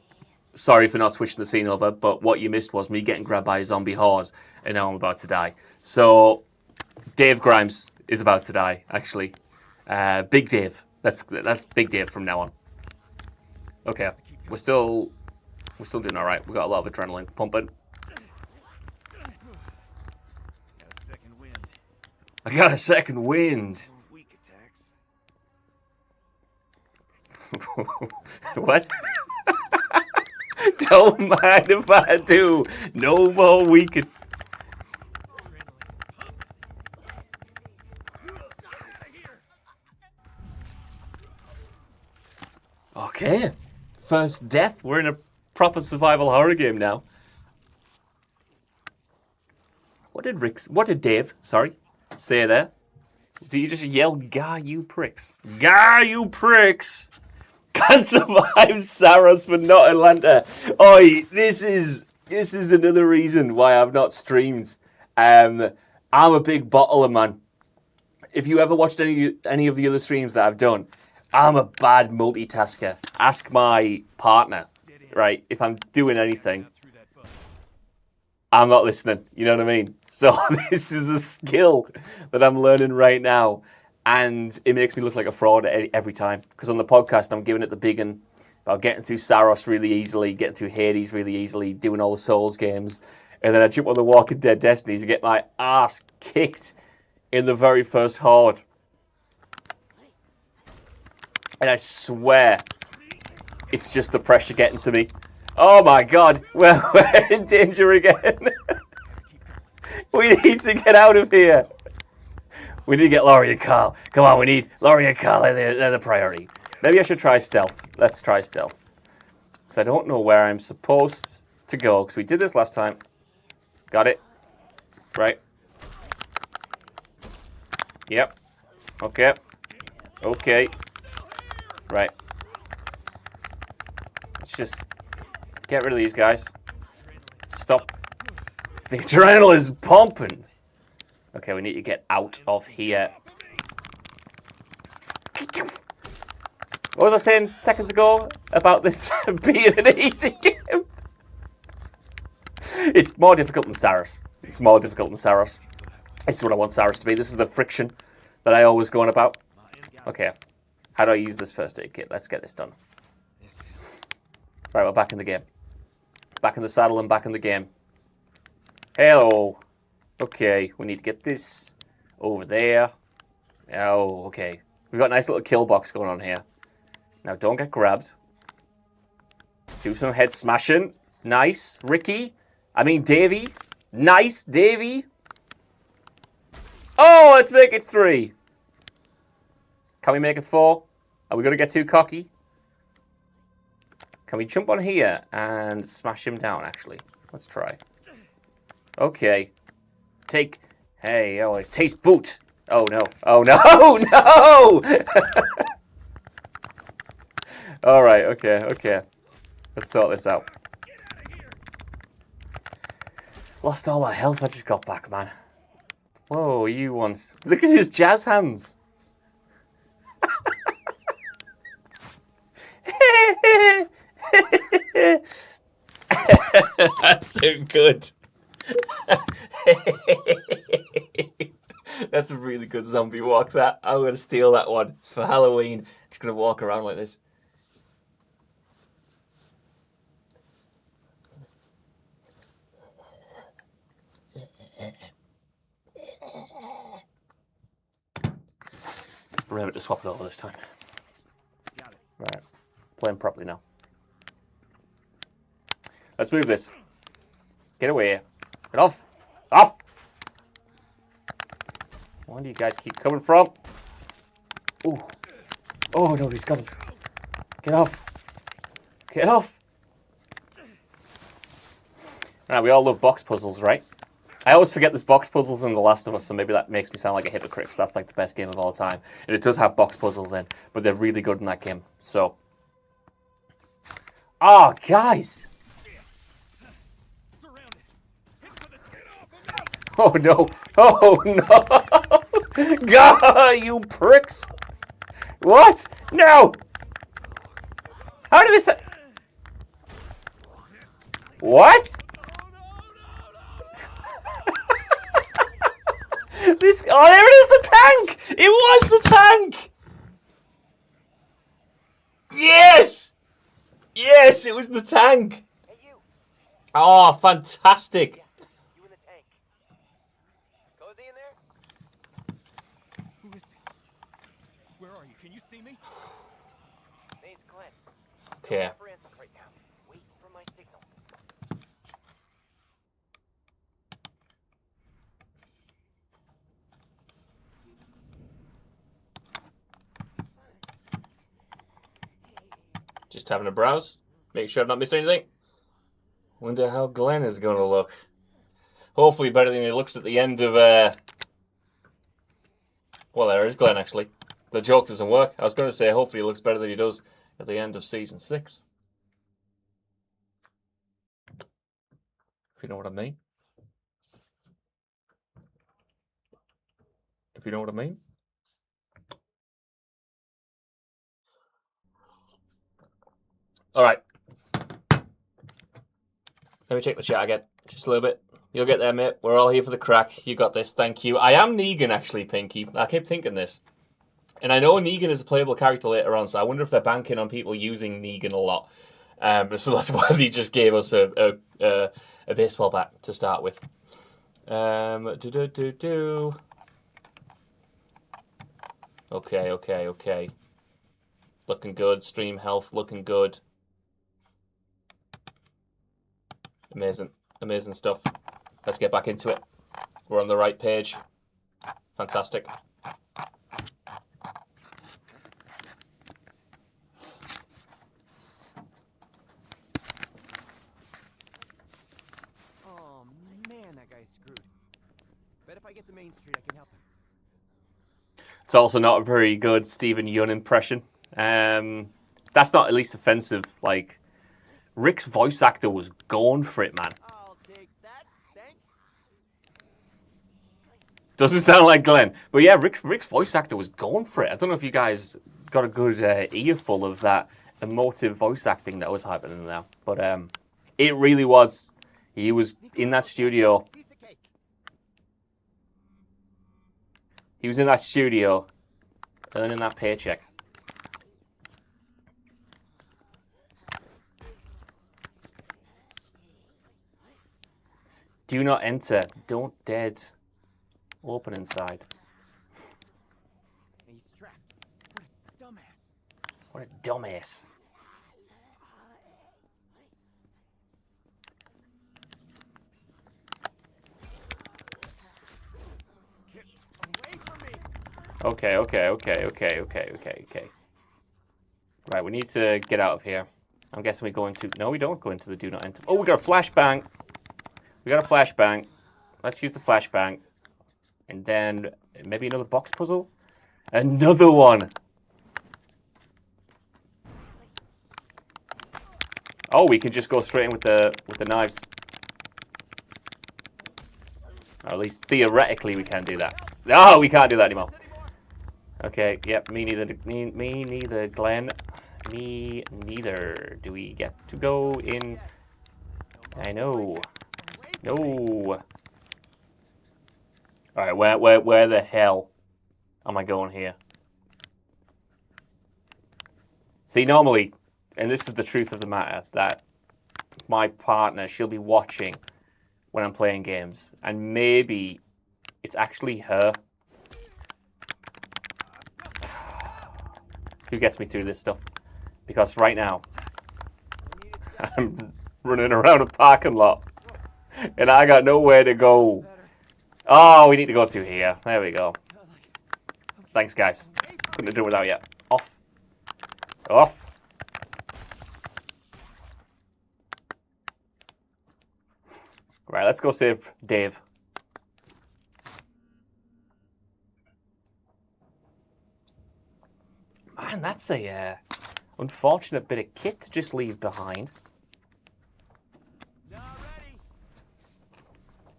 sorry for not switching the scene over, but what you missed was me getting grabbed by a zombie horde, and now I'm about to die. So, Dave Grimes is about to die, actually. Big Dave. That's Big Dave from now on. Okay, we're still doing all right. We got a lot of adrenaline pumping. I got a second wind. Weak attacks. What? Don't mind if I do. No more weaken. Okay. First death. We're in a proper survival horror game now. What did Dave, say there? Do you just yell, "Gah, you pricks"? Gah, you pricks! Can't survive Saros for not Atlanta. Oi, this is another reason why I've not streamed. I'm a big bottler, man. If you ever watched any of the other streams that I've done, I'm a bad multitasker. Ask my partner, right? If I'm doing anything, I'm not listening. You know what I mean? So this is a skill that I'm learning right now. And it makes me look like a fraud every time. Because on the podcast, I'm giving it the big one about getting through Saros really easily, getting through Hades really easily, doing all the Souls games. And then I jump on the Walking Dead Destinies and get my ass kicked in the very first horde. And I swear, it's just the pressure getting to me. Oh my god, we're in danger again. We need to get out of here. We need to get Laurie and Carl. Come on, we need Laurie and Carl. They're the priority. Maybe I should try stealth. Let's try stealth. Because I don't know where I'm supposed to go. Because we did this last time. Got it? Right. Yep. Okay. Okay. Right. Let's just get rid of these guys. Stop. The adrenaline is pumping. Okay, we need to get out of here. What was I saying seconds ago about this being an easy game? It's more difficult than Saros. It's more difficult than Saros. This is what I want Saros to be. This is the friction that I always go on about. Okay. How do I use this first aid kit? Let's get this done. Right, we're back in the game. Back in the saddle and back in the game. Hello. Okay, we need to get this over there. Oh, okay. We've got a nice little kill box going on here. Now, don't get grabbed. Do some head smashing. Nice. Davey. Nice, Davey. Oh, let's make it 3. Can we make it 4? Are we going to get too cocky? Can we jump on here and smash him down, actually? Let's try. Okay. Hey, oh, it's taste boot. Oh, no. Oh, no. No! All right, okay. Let's sort this out. Lost all that health I just got back, man. Whoa, you ones. Look at his jazz hands. That's so good. That's a really good zombie walk, that. I'm going to steal that one for Halloween. Just going to walk around like this. Remember to swap it over this time. Right. Playing properly now. Let's move this. Get away. Get off. Off! Where do you guys keep coming from? Ooh. Oh, no, he's got us. Get off. Get off. Right, we all love box puzzles, right? I always forget there's box puzzles in The Last of Us, so maybe that makes me sound like a hypocrite, because that's like the best game of all time. And it does have box puzzles in, but they're really good in that game, so... Oh, guys! Oh, no! Oh, no! God, you pricks! What? No! How did this... What? This... Oh, there it is, the tank! It was the tank! Yes! Yes, it was the tank! Hey, you. Oh, fantastic! You in the tank. Cozy in there? Who is this? Where are you? Can you see me? Name's Glenn. Okay. For answers right now. Waiting for my signal. Just having a browse. Make sure I've not missed anything. Wonder how Glenn is going to look. Hopefully better than he looks at the end of... Well, there is Glenn, actually. The joke doesn't work. I was going to say hopefully he looks better than he does at the end of Season 6. If you know what I mean. If you know what I mean. All right. Let me check the chat again. Just a little bit. You'll get there, mate. We're all here for the crack. You got this. Thank you. I am Negan, actually, Pinky. I kept thinking this. And I know Negan is a playable character later on, so I wonder if they're banking on people using Negan a lot. So that's why they just gave us a baseball bat to start with. Okay. Looking good. Stream health looking good. Amazing stuff. Let's get back into it. We're on the right page. Fantastic. Oh man, that guy's screwed. Bet if I get to Main Street, I can help him. It's also not a very good Stephen Yeun impression. That's not at least offensive. Like, Rick's voice actor was going for it, man. I'll take that. Thanks. Doesn't sound like Glenn. But yeah, Rick's voice actor was going for it. I don't know if you guys got a good earful of that emotive voice acting that was happening there. But it really was. He was in that studio. Piece of cake. He was in that studio earning that paycheck. Do not enter. Don't dead. Open inside. He's trapped. What a dumbass. What a dumbass. Get away from me. Okay. Right, we need to get out of here. I'm guessing we go into... No, we don't go into the do not enter. Oh, we got a flashbang. We got a flashbang. Let's use the flashbang. And then maybe another box puzzle. Another one. Oh, we can just go straight in with the knives. Or at least theoretically we can do that. Oh, we can't do that anymore. Okay, yep, me neither, Glenn. Me neither. Do we get to go in? I know. No. Alright, where the hell am I going here? See, normally, and this is the truth of the matter, that my partner, she'll be watching when I'm playing games, and maybe it's actually her who gets me through this stuff. Because right now, I'm running around a parking lot, and I got nowhere to go. Oh, we need to go through here. There we go. Thanks, guys. Couldn't have done it without you. Off. Off. Right, let's go save Dave. Man, that's a unfortunate bit of kit to just leave behind.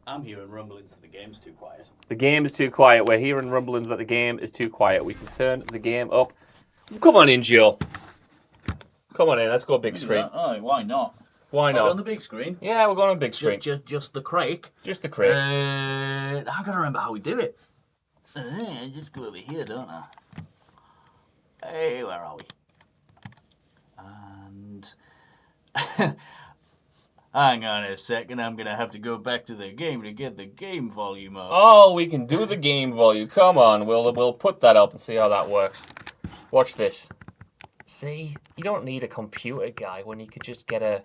I'm hearing rumblings that the game's too quiet. The game is too quiet. We're hearing rumblings that the game is too quiet. We can turn the game up. Come on in, Joe. Come on in. Let's go big screen. Oh, why not? Why not? On the big screen. Yeah, we're going on big screen. Just the crate. Just the crate. I gotta remember how we do it. Just go over here, don't I? Hey, where are we? And hang on a second, I'm gonna have to go back to the game to get the game volume up. Oh, we can do the game volume. Come on, we'll put that up and see how that works. Watch this. See, you don't need a computer guy when you could just get a...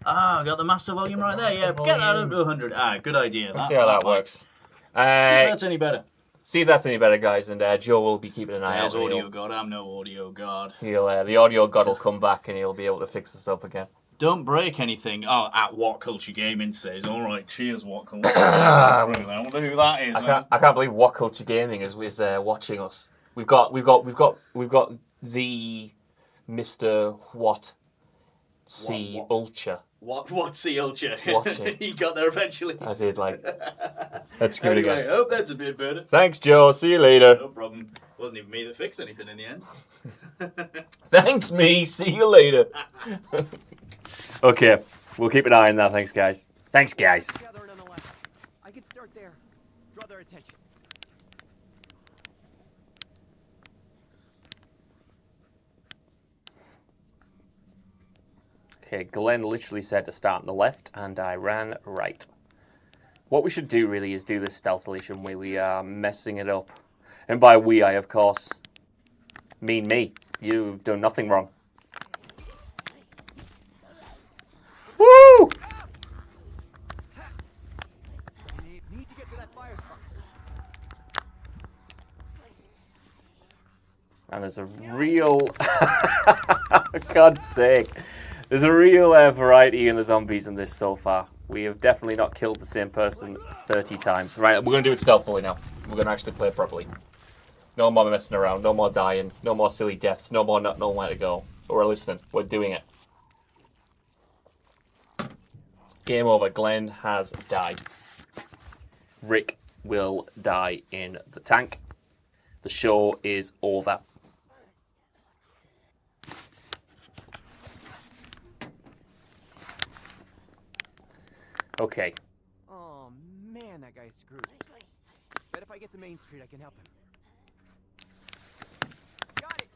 Ah, got the master volume right there. Yeah, get that up to 100. Ah, good idea. Let's see how that works. See if that's any better. See if that's any better, guys, and Joe will be keeping an eye out. There's audio god. I'm no audio god. The audio god will come back and he'll be able to fix this up again. Don't break anything. Oh, at What Culture Gaming says. All right, cheers, What Culture. I wonder who that is. I can't believe What Culture Gaming is watching us. We've got the Mr. What C Ultra. What C Ultra? Watching. He got there eventually. I did Let's give it Anyway, again. I hope that's a bit better. Thanks, Joe. See you later. No problem. Wasn't even me that fixed anything in the end. Thanks, me. See you later. Okay, we'll keep an eye on that. Thanks, guys. Thanks, guys. Gathering on the left. I can start there. Draw their attention. Okay, Glenn literally said to start on the left, and I ran right. What we should do, really, is do this stealthily, shouldn't we? We are messing it up. And by we, I, of course, mean me. You've done nothing wrong. Woo! Need to get to that fire truck. And there's a real... For God's sake. There's a real variety in the zombies in this so far. We have definitely not killed the same person 30 times. Right, we're going to do it stealthily now. We're going to actually play it properly. No more messing around, no more dying, no more silly deaths, no more not knowing where to go. We're listening, we're doing it. Game over, Glenn has died. Rick will die in the tank. The show is over. Okay. Oh man, that guy's screwed. Bet if I get to Main Street, I can help him. Got it.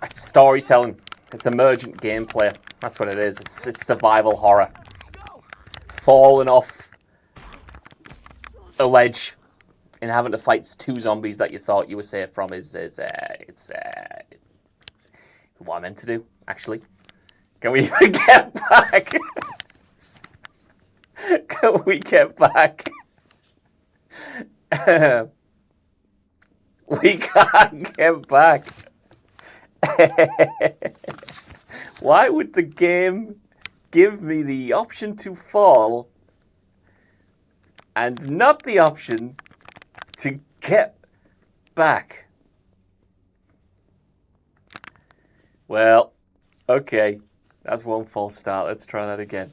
It's storytelling. It's emergent gameplay. That's what it is. It's survival horror. Falling off a ledge and having to fight two zombies that you thought you were safe from is what I meant to do, actually. Can we even get back? Can we get back? We can't get back. Why would the game give me the option to fall and not the option to get back? Well, okay. That's one false start. Let's try that again.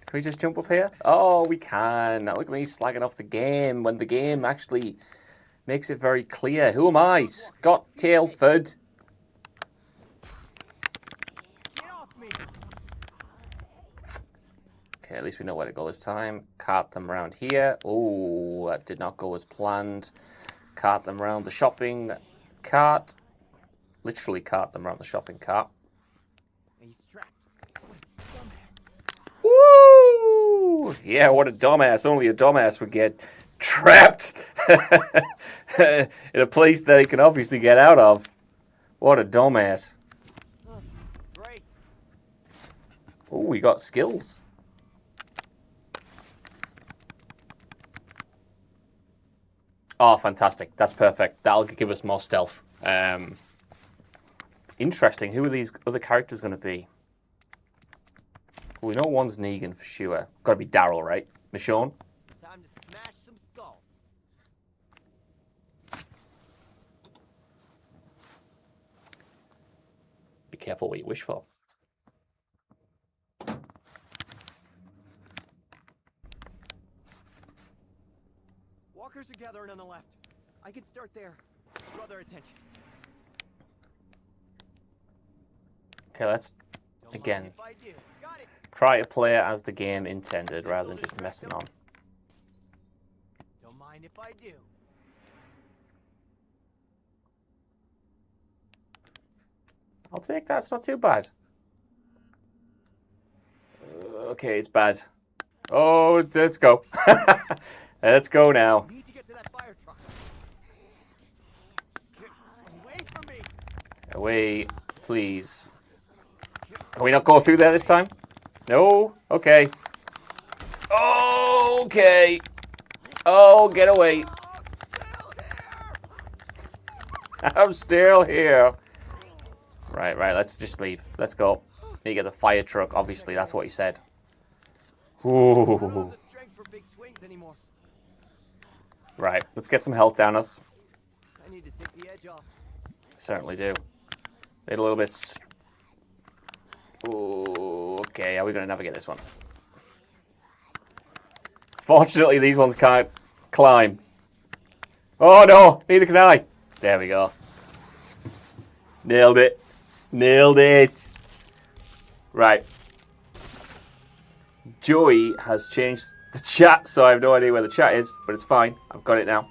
Can we just jump up here? Oh, we can. Now look at me slagging off the game when the game actually makes it very clear. Who am I? Scott Tailford. Okay, at least we know where to go this time. Cart them around here. Oh, that did not go as planned. Cart them around the shopping cart. Literally cart them around the shopping cart. He's trapped. Woo! Yeah, what a dumbass. Only a dumbass would get trapped in a place that he can obviously get out of. What a dumbass. Great. Oh, we got skills. Oh, fantastic. That's perfect. That'll give us more stealth. Interesting. Who are these other characters going to be? We know one's Negan for sure. Got to be Daryl, right? Michonne? Time to smash some skulls. Be careful what you wish for. Walkers are gathering on the left. I can start there. Draw their attention. Okay, let's, Don't again, mind if I do. Got it. try to play it as the game intended rather than just messing on. Don't mind if I do. I'll take that. It's not too bad. Okay, it's bad. Oh, let's go. Let's go now. Need to get to that fire truck. Get away from me. Away, please. Can we not go through there this time? No? Okay. Okay. Oh, get away. I'm still here. Right, let's just leave. Let's go. Need to get the fire truck. Obviously, that's what he said. I don't Ooh. have the strength for big swings anymore. Right, let's get some health down us. I need to take the edge off. Certainly do. Need a little bit... Ooh, okay, how are we going to navigate this one? Fortunately, these ones can't climb. Oh no, neither can I. There we go. Nailed it. Nailed it. Right. Joey has changed the chat, so I have no idea where the chat is, but it's fine. I've got it now.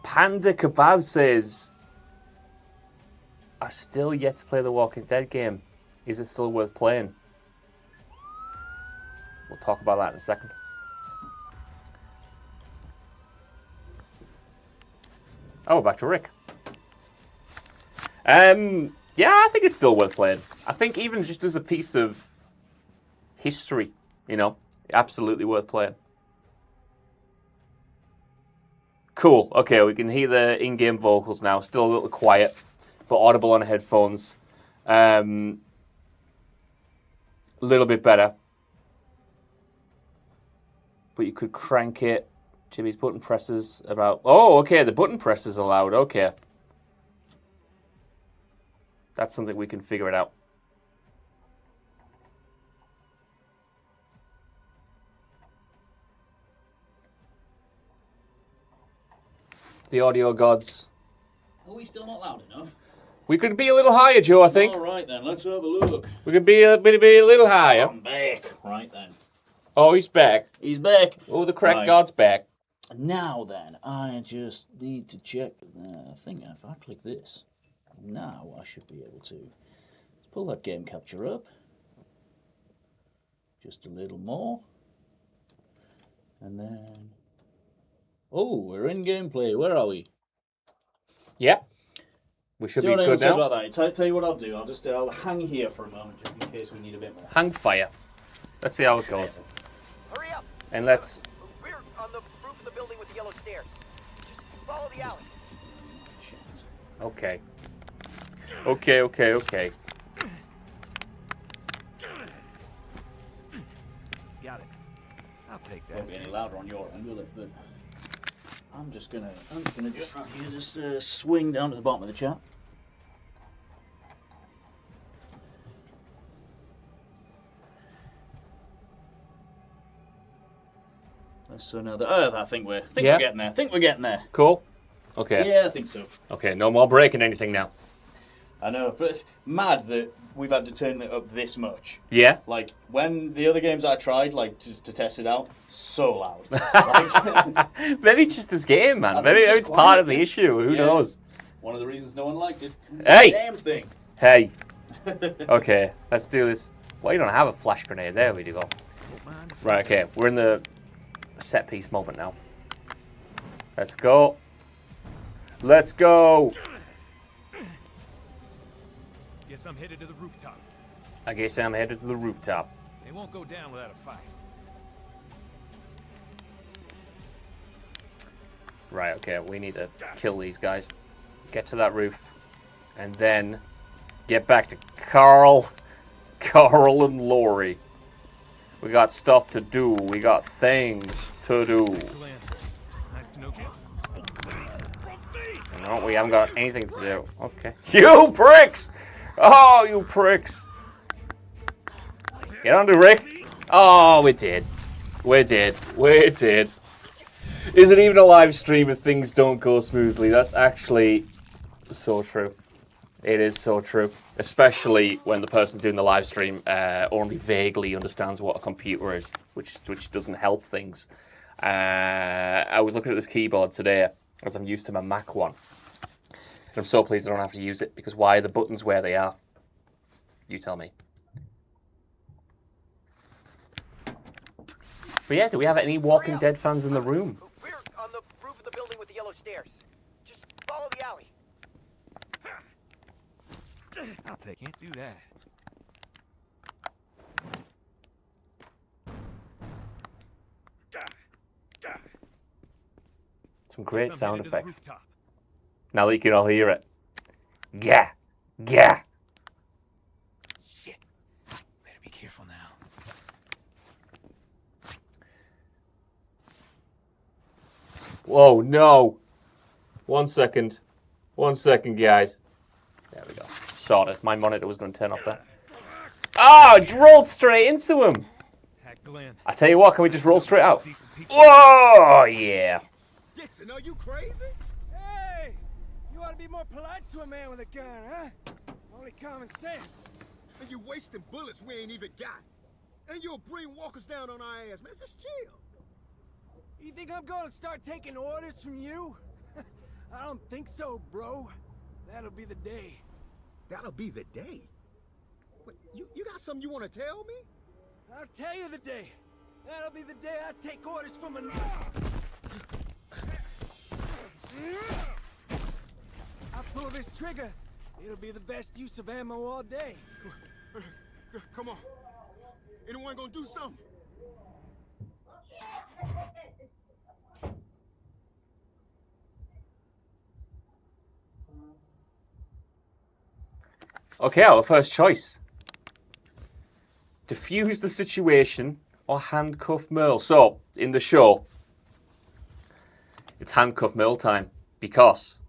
Panda Kebab says, I've still yet to play the Walking Dead game. Is it still worth playing? We'll talk about that in a second. Oh, back to Rick. Yeah, I think it's still worth playing. I think even just as a piece of history, you know, absolutely worth playing. Cool. Okay, we can hear the in-game vocals now. Still a little quiet, but audible on headphones. A little bit better. but you could crank it. Jimmy's button presses about... Oh, okay, the button press is allowed. Okay. That's something we can figure it out. The audio gods. Are we still not loud enough? We could be a little higher, Joe, I think. All right then, let's have a look. We could be a little higher. I'm back. Right then. Oh, he's back. He's back. Oh, the crack Right. god's back. Now then, I just need to check. I think if I click this, now I should be able to. Let's pull that game capture up. Just a little more. And then... Oh, we're in gameplay. Where are we? Yep. We should See be what good anyone says now. about that? Tell you what I'll do. I'll hang here for a moment just in case we need a bit more. Hang fire. Let's see how it goes. Hurry up! And let's... We're on the roof of the building with the yellow stairs. Just follow the alley. Okay. Okay. Got it. I'll take that. Won't be any louder on your end, will it? But I'm just gonna just right here, just swing down to the bottom of the chat. So now that I think we're Yeah. getting there. I think we're getting there. Cool. Okay. Yeah, I think so. Okay, no more breaking anything now. I know, but it's mad that we've had to turn it up this much. Yeah? Like, when the other games I tried, like, just to test it out, so loud. Like, Maybe it's just this game, man. I Maybe think it's it's just part quiet. of the issue. Who Yeah. knows? one of the reasons no one liked it. Hey! Damn thing. Hey. Okay, let's do this. Well, you don't have a flash grenade. There we go. Right, okay. We're in the set piece moment now. Let's go. Let's go. Guess I'm headed to the rooftop. I guess I'm headed to the rooftop. They won't go down without a fight. Right, okay. We need to kill these guys. Get to that roof. And then get back to Carl and Lori. We got stuff to do. We got things to do. Glenn, nice to know you. No, we haven't got anything to do. Okay. You pricks! Oh, you pricks! Get on to Rick. Oh, we did. We did. We did. Is it even a live stream if things don't go smoothly? That's actually so true. It is so true. Especially when the person doing the live stream only vaguely understands what a computer is, which doesn't help things. I was looking at this keyboard today, as I'm used to my Mac one. And I'm so pleased I don't have to use it, because why are the buttons where they are? You tell me. But yeah, do we have any Walking Dead fans in the room? We're on the roof of the building with the yellow stairs. Just follow the alley. I'll take. Can't do that. Some great Guess I'm sound headed to the effects. rooftop. Now that you can all hear it. Gah! Gah! Shit. Better be careful now. Whoa, no! 1 second. 1 second, guys. There we go. Sorted. My monitor was going to turn off there. Oh, it rolled straight into him! Hack Glenn. I tell you what, can we just roll straight out? Decent people. Whoa, yeah. Dixon, are you crazy? Hey! You ought to be more polite to a man with a gun, huh? Only common sense. And you wasting bullets we ain't even got. And you'll bring walkers down on our ass, man. Just chill. You think I'm going to start taking orders from you? I don't think so, bro. That'll be the day. That'll be the day. What, you got something you want to tell me? I'll tell you the day. That'll be the day I take orders from a... I pull this trigger, it'll be the best use of ammo all day. Come on. Anyone gonna do something? Okay, our first choice. Diffuse the situation or handcuff Merle? So, in the show, it's handcuff Merle time because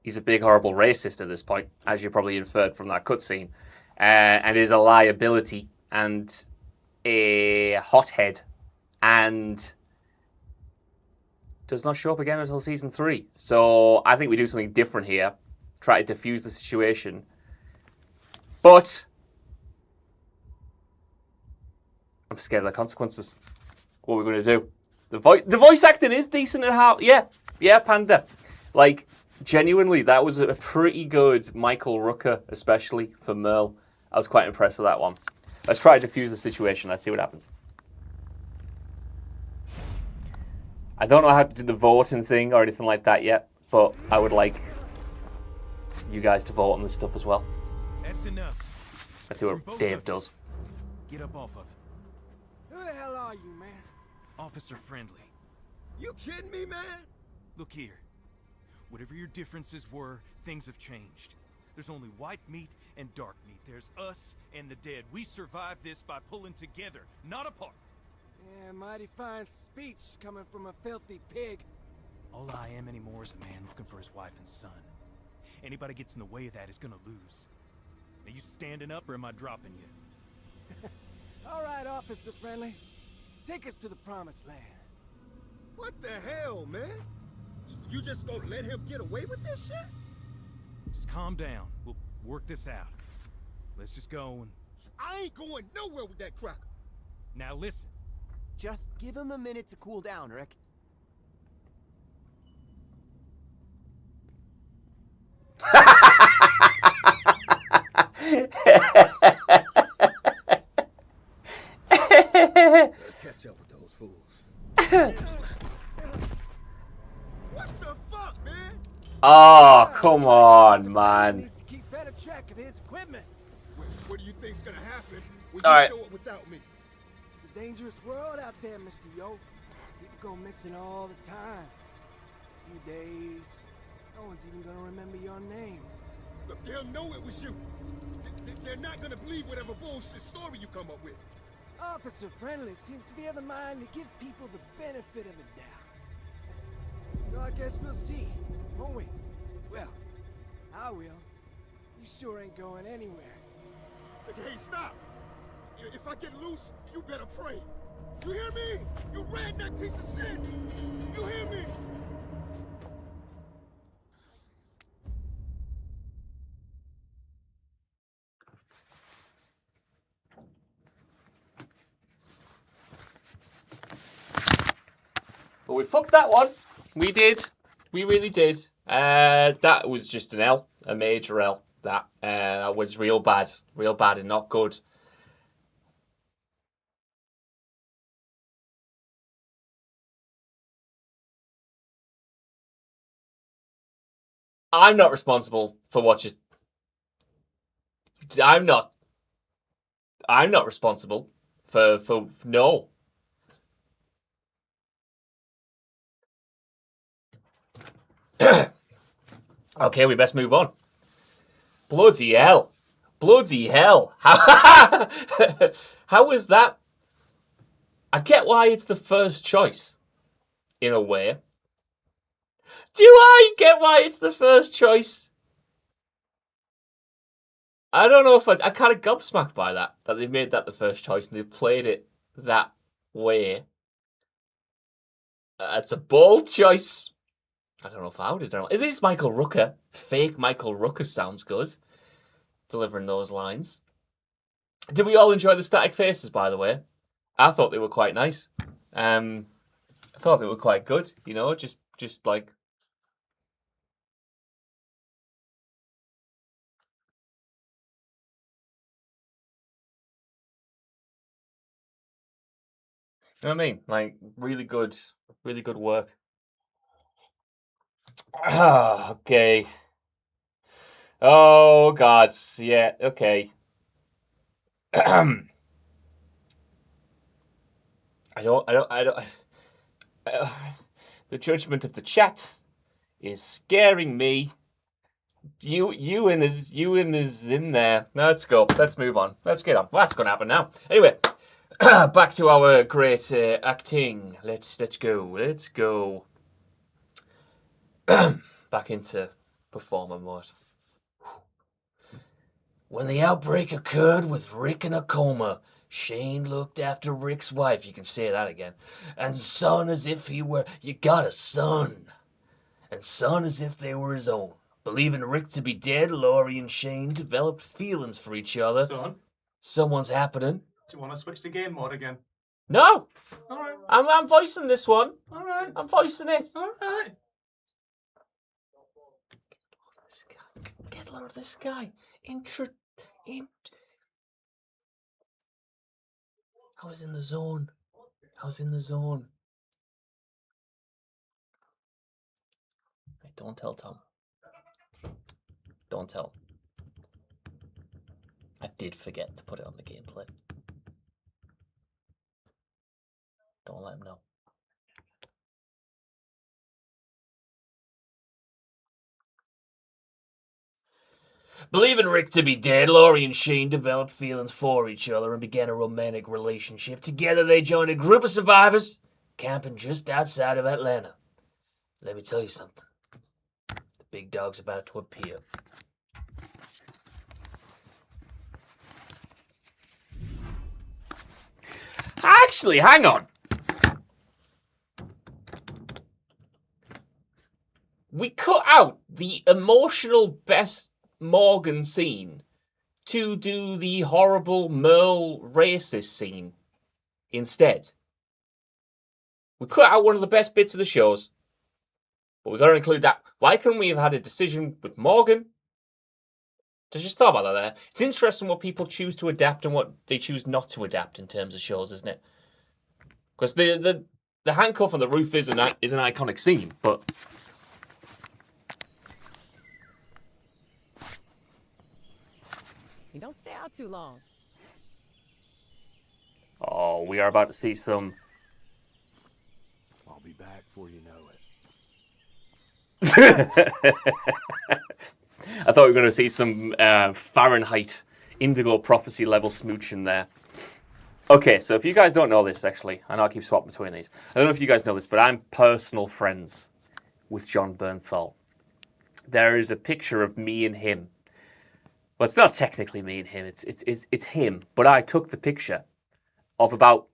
he's a big, horrible racist at this point, as you probably inferred from that cutscene, and is a liability and a hothead, and does not show up again until season 3. So I think we do something different here, try to defuse the situation. But I'm scared of the consequences. What are we going to do? The voice acting is decent at how. Yeah, Panda. Like, genuinely, that was a pretty good Michael Rooker, especially for Merle. I was quite impressed with that one. Let's try to defuse the situation. Let's see what happens. I don't know how to do the voting thing or anything like that yet, but I would like you guys to vote on this stuff as well. That's enough. Let's see what Dave does. Get up off of it. Who the hell are you, man? Officer Friendly. You kidding me, man? Look here. Whatever your differences were, things have changed. There's only white meat and dark meat. There's us and the dead. We survived this by pulling together, not apart. Yeah, mighty fine speech coming from a filthy pig. All I am anymore is a man looking for his wife and son. Anybody gets in the way of that is gonna lose. Are you standing up or am I dropping you? All right, Officer Friendly. Take us to the promised land. What the hell, man? You just gonna let him get away with this shit? Just calm down. We'll work this out. Let's just go and... I ain't going nowhere with that cracker. Now listen. Just give him a minute to cool down, Rick. Catch up with those fools. What the fuck, man? Oh, come on, man. Needs to keep better track of his equipment. What do you think's gonna happen when All you right. show up without me? It's a dangerous world out there, Mr. Yo. People go missing all the time. A few days. No one's even gonna remember your name. Look, they'll know it was you. They're not gonna believe whatever bullshit story you come up with. Officer Friendly seems to be of the mind to give people the benefit of the doubt. So I guess we'll see, won't we? Well, I will. You sure ain't going anywhere. Look, hey, stop! If I get loose, you better pray. You hear me? You redneck piece of shit! You hear me? But we fucked that one. We did. We really did. That was just an L. A major L. That was real bad. Real bad and not good. I'm not responsible for what just... I'm not responsible for no. Okay, we best move on. Bloody hell. Bloody hell. How is that? I get why it's the first choice, in a way. Do I get why it's the first choice? I don't know if I kind of gobsmacked by that they've made that the first choice and they've played it that way. It's a bold choice. I don't know if I would have done it. It is Michael Rooker. Fake Michael Rooker sounds good. Delivering those lines. Did we all enjoy the static faces, by the way? I thought they were quite nice. I thought they were quite good. You know, just like... You know what I mean? Like, really good work. Ah, okay. Oh, God. Yeah, okay. I don't. The judgment of the chat is scaring me. Ewan is in there. Let's go. Let's move on. Let's get on. What's going to happen now? Anyway, Back to our great acting. Let's go. Back into performer mode. When the outbreak occurred with Rick in a coma, Shane looked after Rick's wife. You can say that again. And son as if he were. You got a son. And son as if they were his own. Believing Rick to be dead, Laurie and Shane developed feelings for each other. Son, Someone's happening. do you want to switch to game mode again? No! Alright. I'm voicing this one. Alright. I'm voicing it. Alright. This guy. Get a load of this guy. I was in the zone. Hey, don't tell Tom. Don't tell. I did forget to put it on the gameplay. Don't let him know. Believing Rick to be dead, Laurie and Shane developed feelings for each other and began a romantic relationship. Together they joined a group of survivors camping just outside of Atlanta. Let me tell you something. The big dog's about to appear. Actually, hang on. We cut out the emotional Bess Morgan scene to do the horrible Merle racist scene instead. We cut out one of the best bits of the shows, but we got to include that. Why couldn't we have had a decision with Morgan? Just thought about that there. It's interesting what people choose to adapt and what they choose not to adapt in terms of shows, isn't it? Because the handcuff on the roof is an iconic scene, but You don't stay out too long. Oh, we are about to see some. I'll be back before you know it. I thought we were going to see some Fahrenheit Indigo Prophecy level smooching there. Okay, so if you guys don't know this, actually, I know I keep swapping between these. I don't know if you guys know this, but I'm personal friends with Jon Bernthal. There is a picture of me and him. Well, it's not technically me and him, it's him. But I took the picture of about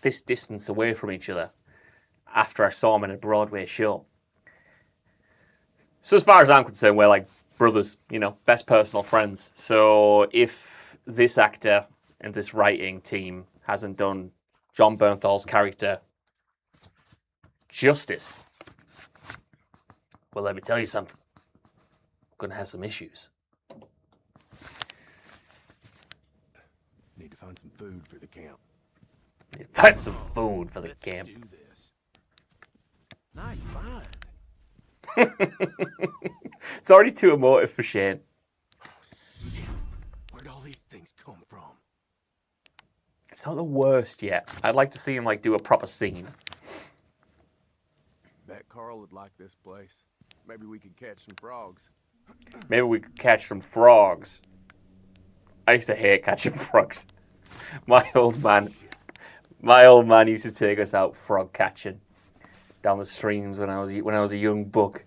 this distance away from each other after I saw him in a Broadway show. So as far as I'm concerned, we're like brothers, you know, best personal friends. So if this actor and this writing team hasn't done Jon Bernthal's character justice, well, let me tell you something. I'm going to have some issues. Need to find some food for the camp. Find some food for the camp. Do this. Nice find. It's already too emotive for Shane. Where'd all these things come from? It's not the worst yet. I'd like to see him like do a proper scene. Bet Carl would like this place. Maybe we could catch some frogs. Maybe we could catch some frogs. I used to hate catching frogs. My old man used to take us out frog catching down the streams when I was a young buck.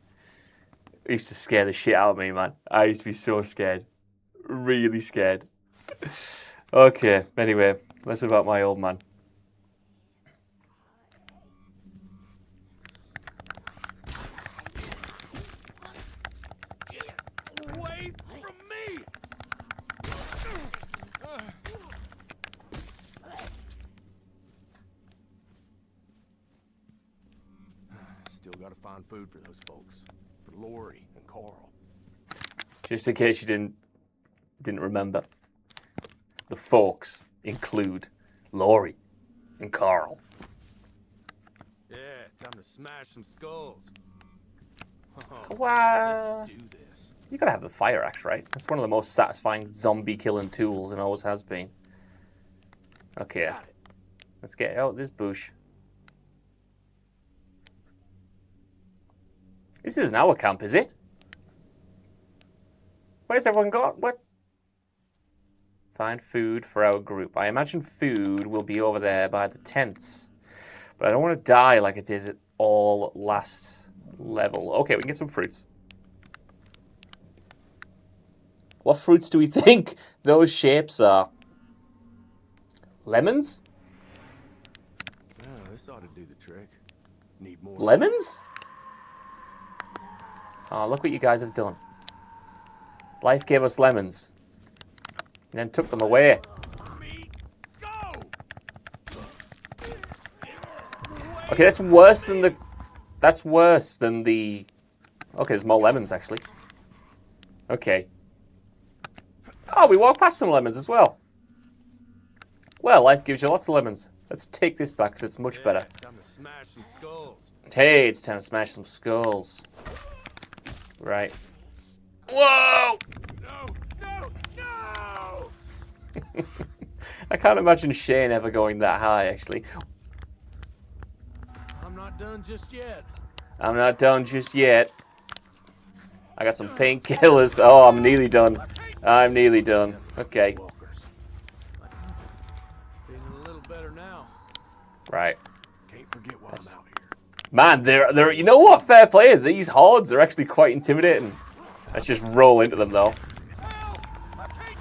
It used to scare the shit out of me, man. I used to be so scared. Really scared. Okay, anyway, less about my old man. Away from me! Still gotta find food for those folks. For Lori and Carl. Just in case you didn't remember, the folks include Lori and Carl. Yeah, time to smash some skulls. Wow. Let's do this. You gotta have the fire axe, right? That's one of the most satisfying zombie killing tools and always has been. Okay, let's get out this bush. This isn't our camp, is it? Where's everyone got? What? Find food for our group. I imagine food will be over there by the tents. But I don't want to die like I did it all last level. Okay, we can get some fruits. What fruits do we think those shapes are? Lemons? Oh, this ought to do the trick. Need more. Lemons? Oh, look what you guys have done. Life gave us lemons. And then took them away. Okay, that's worse than the... That's worse than the... Okay, there's more lemons, actually. Okay. Oh, we walked past some lemons as well. Well, life gives you lots of lemons. Let's take this back, because it's much better. Time to smash some skulls. Hey, it's time to smash some skulls. Right. Whoa! No! No! No! I can't imagine Shane ever going that high, actually. I'm not done just yet. I'm not done just yet. I got some painkillers. Oh, I'm nearly done. I'm nearly done. Okay. Feeling a little better now. Right. Can't forget why I'm out here. Man, they're. You know what? Fair play. These hordes are actually quite intimidating. Let's just roll into them, though.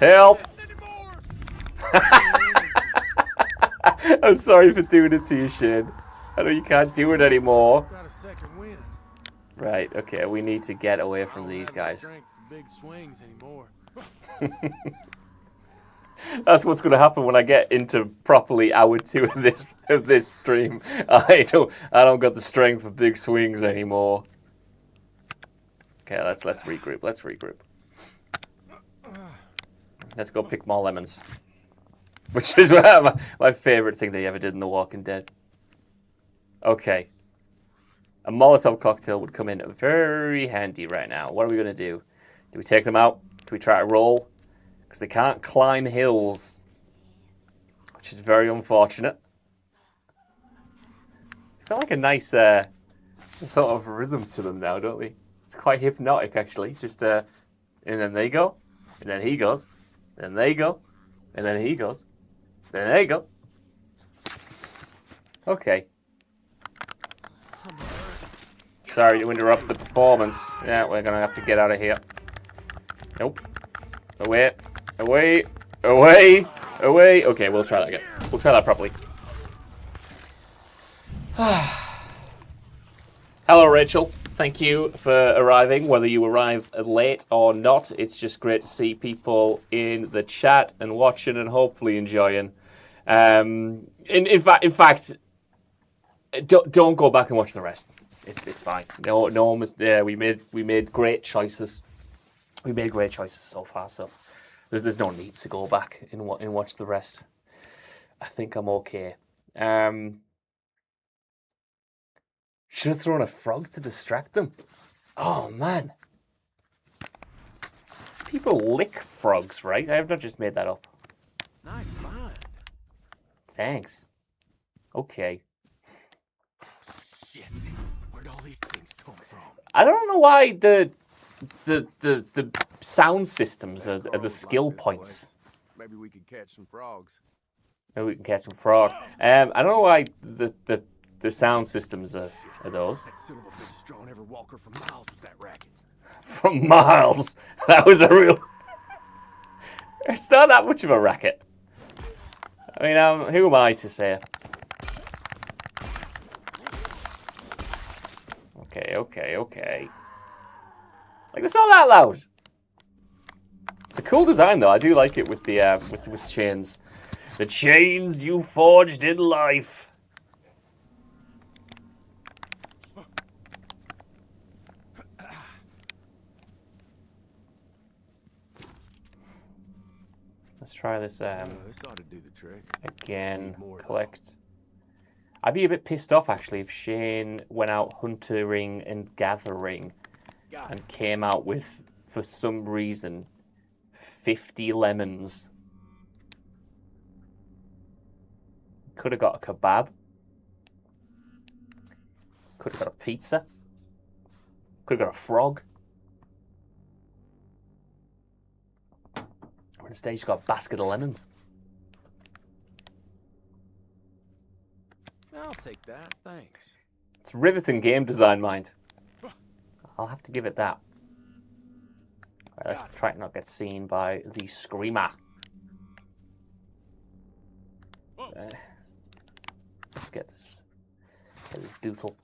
Help! I'm sorry for doing it to you, Shane. I know you can't do it anymore. Got a second wind. Right, okay, we need to get away from I don't these have the guys. strength for big swings anymore. That's what's going to happen when I get into properly hour 2 of this stream. I don't got the strength for big swings anymore. Okay, let's regroup. Let's regroup. Let's go pick more lemons. Which is my favorite thing they ever did in The Walking Dead. Okay. A Molotov cocktail would come in very handy right now. What are we going to do? Do we take them out? Do we try to roll? Because they can't climb hills. Which is very unfortunate. They got like a nice sort of rhythm to them now, don't they? It's quite hypnotic, actually. Just, and then they go. And then he goes. Then they go. And then he goes. Then they go. Okay. Sorry to interrupt the performance. Yeah, we're going to have to get out of here. Nope. Away. Away. Away. Away. Okay, we'll try that again. We'll try that properly. Hello, Rachel. Thank you for arriving, whether you arrive late or not. It's just great to see people in the chat and watching and hopefully enjoying. In fact, don't go back and watch the rest. It's fine. No one was. Yeah, we made great choices. We made great choices so far. So there's no need to go back and watch the rest. I think I'm okay. Should have thrown a frog to distract them. Oh, man. People lick frogs, right? I have not just made that up. Nice find. Thanks. Okay. Shit. Where'd all these things come from? I don't know why the sound systems are the skill points. Maybe we could catch some frogs. Maybe we can catch some frogs. I don't know why the sound systems are those. That son of a bitch has drawn every walker for miles with that racket. From miles. That was a real... It's not that much of a racket. I mean, who am I to say? Okay. Like, it's not that loud. It's a cool design, though. I do like it with the with chains. The chains you forged in life. Let's try this This ought to do the trick. again. Need more, Collect. I'd be a bit pissed off, actually, if Shane went out huntering and gathering and came out with, for some reason, 50 lemons. Could have got a kebab. Could have got a pizza. Could have got a frog. But instead, he's got a basket of lemons. I'll take that, thanks. It's riveting game design, mind. I'll have to give it that. Right, let's try to not get seen by the screamer. Let's get this bootle.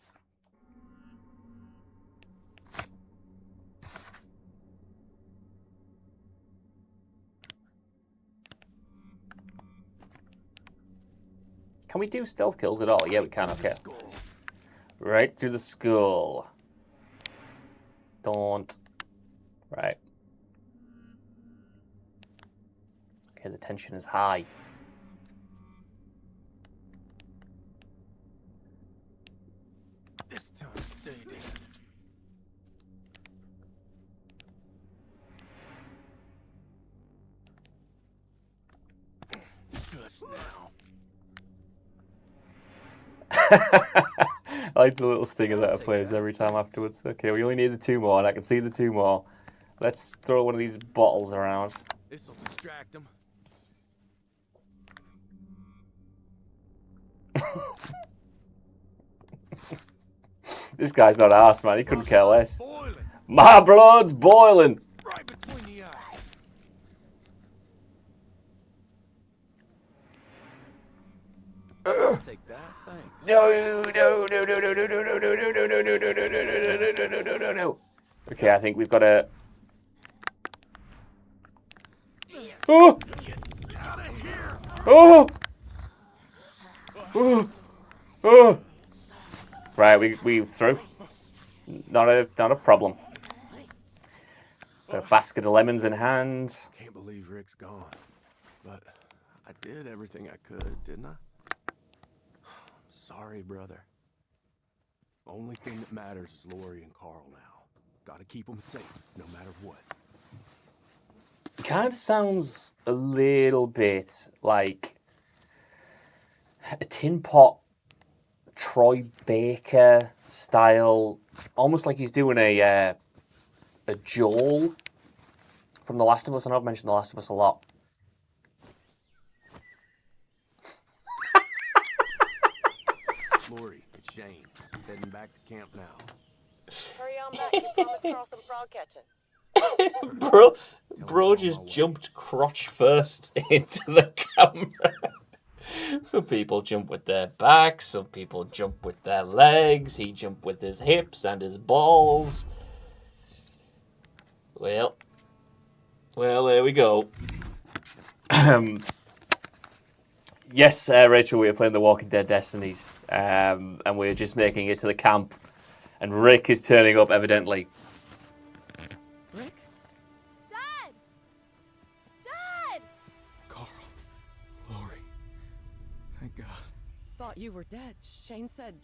Can we do stealth kills at all? Yeah, we can, okay. Right through the skull. Don't. Right. Okay, the tension is high. This time, stay dead. Just now. I like the little stinger that it plays every time afterwards. Okay, we only need the 2 more, and I can see the 2 more. Let's throw one of these bottles around. This'll distract them. This guy's not arsed, man. He couldn't care less. My blood's boiling. Right between the eyes. I'll take that, thanks. No. Okay, I think we've got to. Oh! Oh! Oh! Oh! Right, we through. Not a problem. Got a basket of lemons in hand. Can't believe Rick's gone. But I did everything I could, didn't I? Sorry, brother. Only thing that matters is Lori and Carl now. Gotta keep them safe, no matter what. It kind of sounds a little bit like a tin pot Troy Baker style, almost like he's doing a Joel from The Last of Us. I know I've mentioned The Last of Us a lot. Lori, it's Shane. Heading back to camp now. Hurry on back. You promised Carl some frog catching. Bro just jumped crotch first into the camera. Some people jump with their backs, some people jump with their legs, he jumped with his hips and his balls. Well, there we go. Yes, Rachel, we are playing The Walking Dead Destinies, and we're just making it to the camp, and Rick is turning up, evidently. Rick? Dad! Dad! Carl. Lori. Thank God. Thought you were dead. Shane said.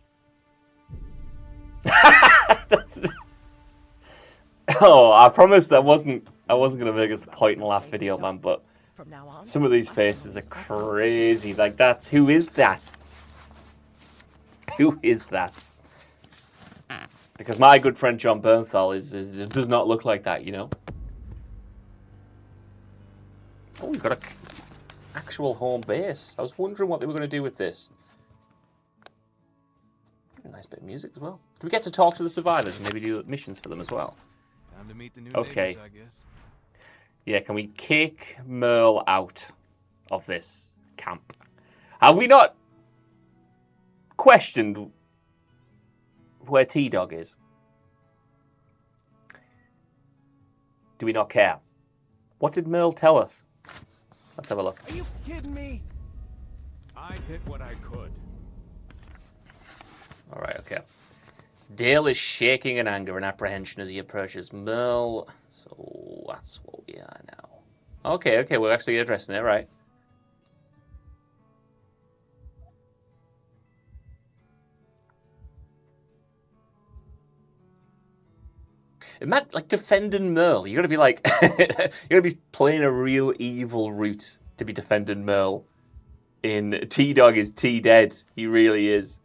Oh, I promised I wasn't gonna make us a point and laugh video, man, but From now on, some of these faces are crazy. Like, who is that? Who is that? Because my good friend John Bernthal does not look like that, you know? Oh, we've got an actual home base. I was wondering what they were going to do with this. A nice bit of music as well. Do we get to talk to the survivors and maybe do missions for them as well? Time to meet the new Okay. neighbors, I guess. Yeah, can we kick Merle out of this camp? Have we not questioned where T-Dog is? Do we not care? What did Merle tell us? Let's have a look. Are you kidding me? I did what I could. All right, okay. Dale is shaking in anger and apprehension as he approaches Merle. So that's what we are now. Okay, we're actually addressing it, right? Imagine, like, defending Merle. You're gonna be like, you're gonna be playing a real evil route to be defending Merle. In T-Dog is T-Dead. He really is.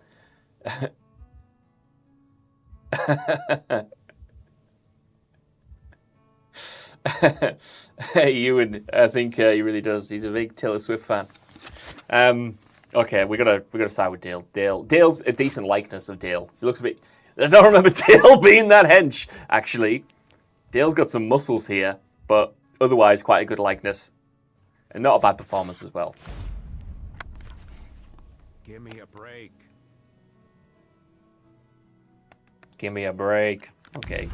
Ewan, I think he really does. He's a big Taylor Swift fan. Okay, we gotta side with Dale. Dale's a decent likeness of Dale. He looks a bit. I don't remember Dale being that hench. Actually, Dale's got some muscles here, but otherwise quite a good likeness, and not a bad performance as well. Give me a break. Give me a break. Okay.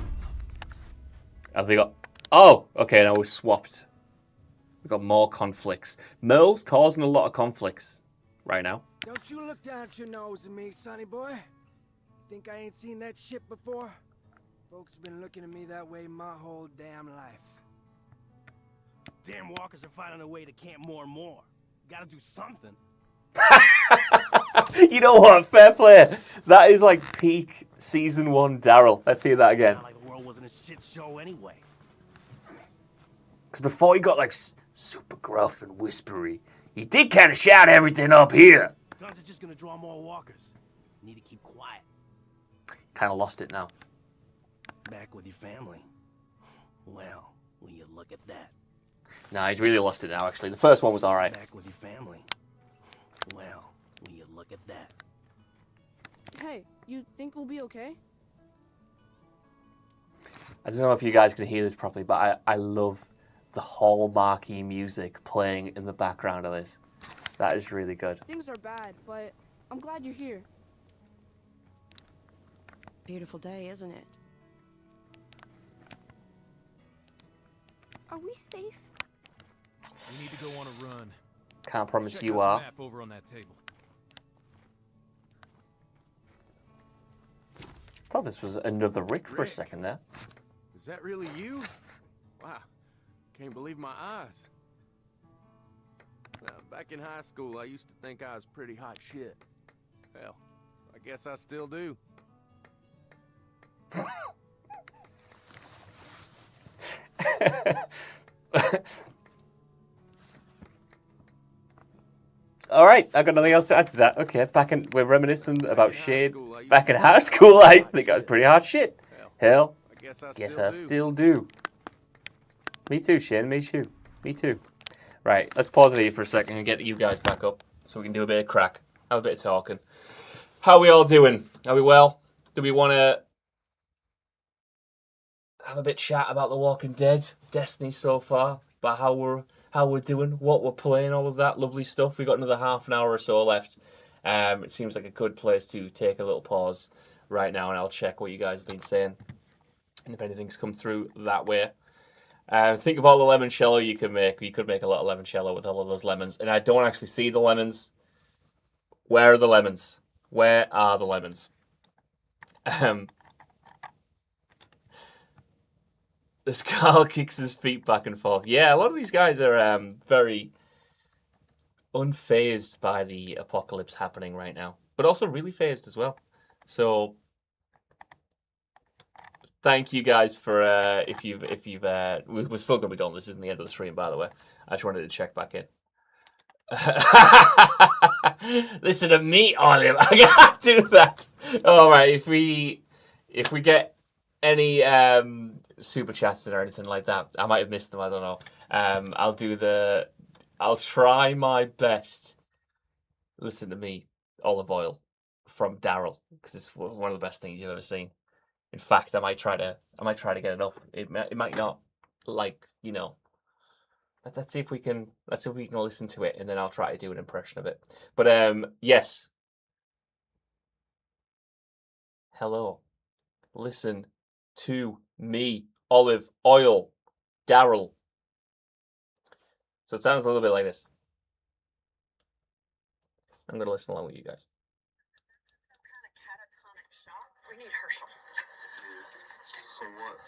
Have they got? Oh, okay. Now we're swapped. We've got more conflicts. Merle's causing a lot of conflicts right now. Don't you look down your nose at me, sonny boy. Think I ain't seen that shit before? Folks have been looking at me that way my whole damn life. Damn walkers are finding a way to camp more and more. Gotta do something. You know what? Fair play. That is like peak season 1 Daryl. Let's hear that again. Not like the world wasn't a shit show anyway. Because before he got like super gruff and whispery, he did kind of shout everything up here. Guns are just gonna draw more walkers. Need to keep quiet. Kind of lost it now. Back with your family. Well, will you look at that? Nah, he's really lost it now, actually. The first one was alright. Back with your family. Well, will you look at that? Hey, you think we'll be okay? I don't know if you guys can hear this properly, but I love the hallmarky music playing in the background of this. That is really good. Things are bad, but I'm glad you're here. Beautiful day, isn't it? Are we safe? We need to go on a run. Can't promise Check you out are. the map over on that table. Thought this was another Rick for a Rick. second there. Is that really you? Wow, can't believe my eyes. Back in high school, I used to think I was pretty hot shit. Well, I guess I still do. All right, I got nothing else to add to that. Okay, we're reminiscent about Shade. Back in high school, I used to think I was pretty hot shit. Hell, guess I still do. Me too, Shane. Me too. Me too. Right, let's pause it here for a second and get you guys back up so we can do a bit of crack, have a bit of talking. How are we all doing? Are we well? Do we want to have a bit chat about The Walking Dead, Destiny so far, about how we're doing, what we're playing, all of that lovely stuff? We've got another half an hour or so left. It seems like a good place to take a little pause right now, and I'll check what you guys have been saying and if anything's come through that way. Think of all the limoncello you could make. You could make a lot of limoncello with all of those lemons. And I don't actually see the lemons. Where are the lemons? Where are the lemons? This Carl kicks his feet back and forth. Yeah, a lot of these guys are very unfazed by the apocalypse happening right now. But also really phased as well. So thank you guys for if you've we're still gonna be done. This isn't the end of the stream, by the way. I just wanted to check back in. Listen to me, Olive. I can't do that. All right, if we get any super chats or anything like that, I might have missed them. I don't know. I'll try my best. Listen to me, olive oil from Daryl, because it's one of the best things you've ever seen. In fact, I might try to get it up. It might not, like, you know. But let's see if we can listen to it, and then I'll try to do an impression of it. But yes. Hello. Listen to me, olive oil, Daryl. So it sounds a little bit like this. I'm gonna listen along with you guys. We need Herschel. So what?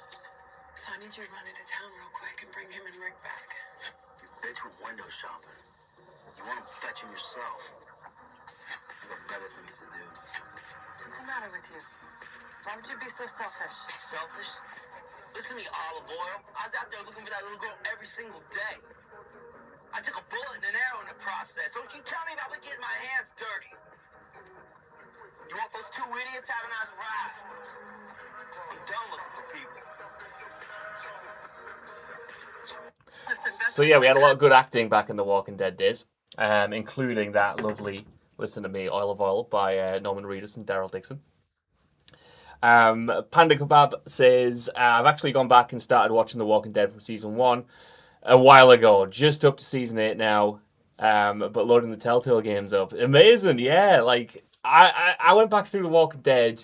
So I need you to run into town real quick and bring him and Rick back. You bitch with window shopping. You want to fetch him yourself. You got better things to do. What's the matter with you? Why would you be so selfish? Selfish? Listen to me, olive oil. I was out there looking for that little girl every single day. I took a bullet and an arrow in the process. Don't you tell me about me getting my hands dirty. You want those two idiots having us ride? I'm done looking for people. So yeah, we had a lot of good acting back in the Walking Dead days, including that lovely "Listen to Me, Oil of Oil" by Norman Reedus and Daryl Dixon. Panda Kebab says, I've actually gone back and started watching The Walking Dead from season 1 a while ago, just up to season 8 now, but loading the Telltale games up. Amazing, yeah. Like, I went back through The Walking Dead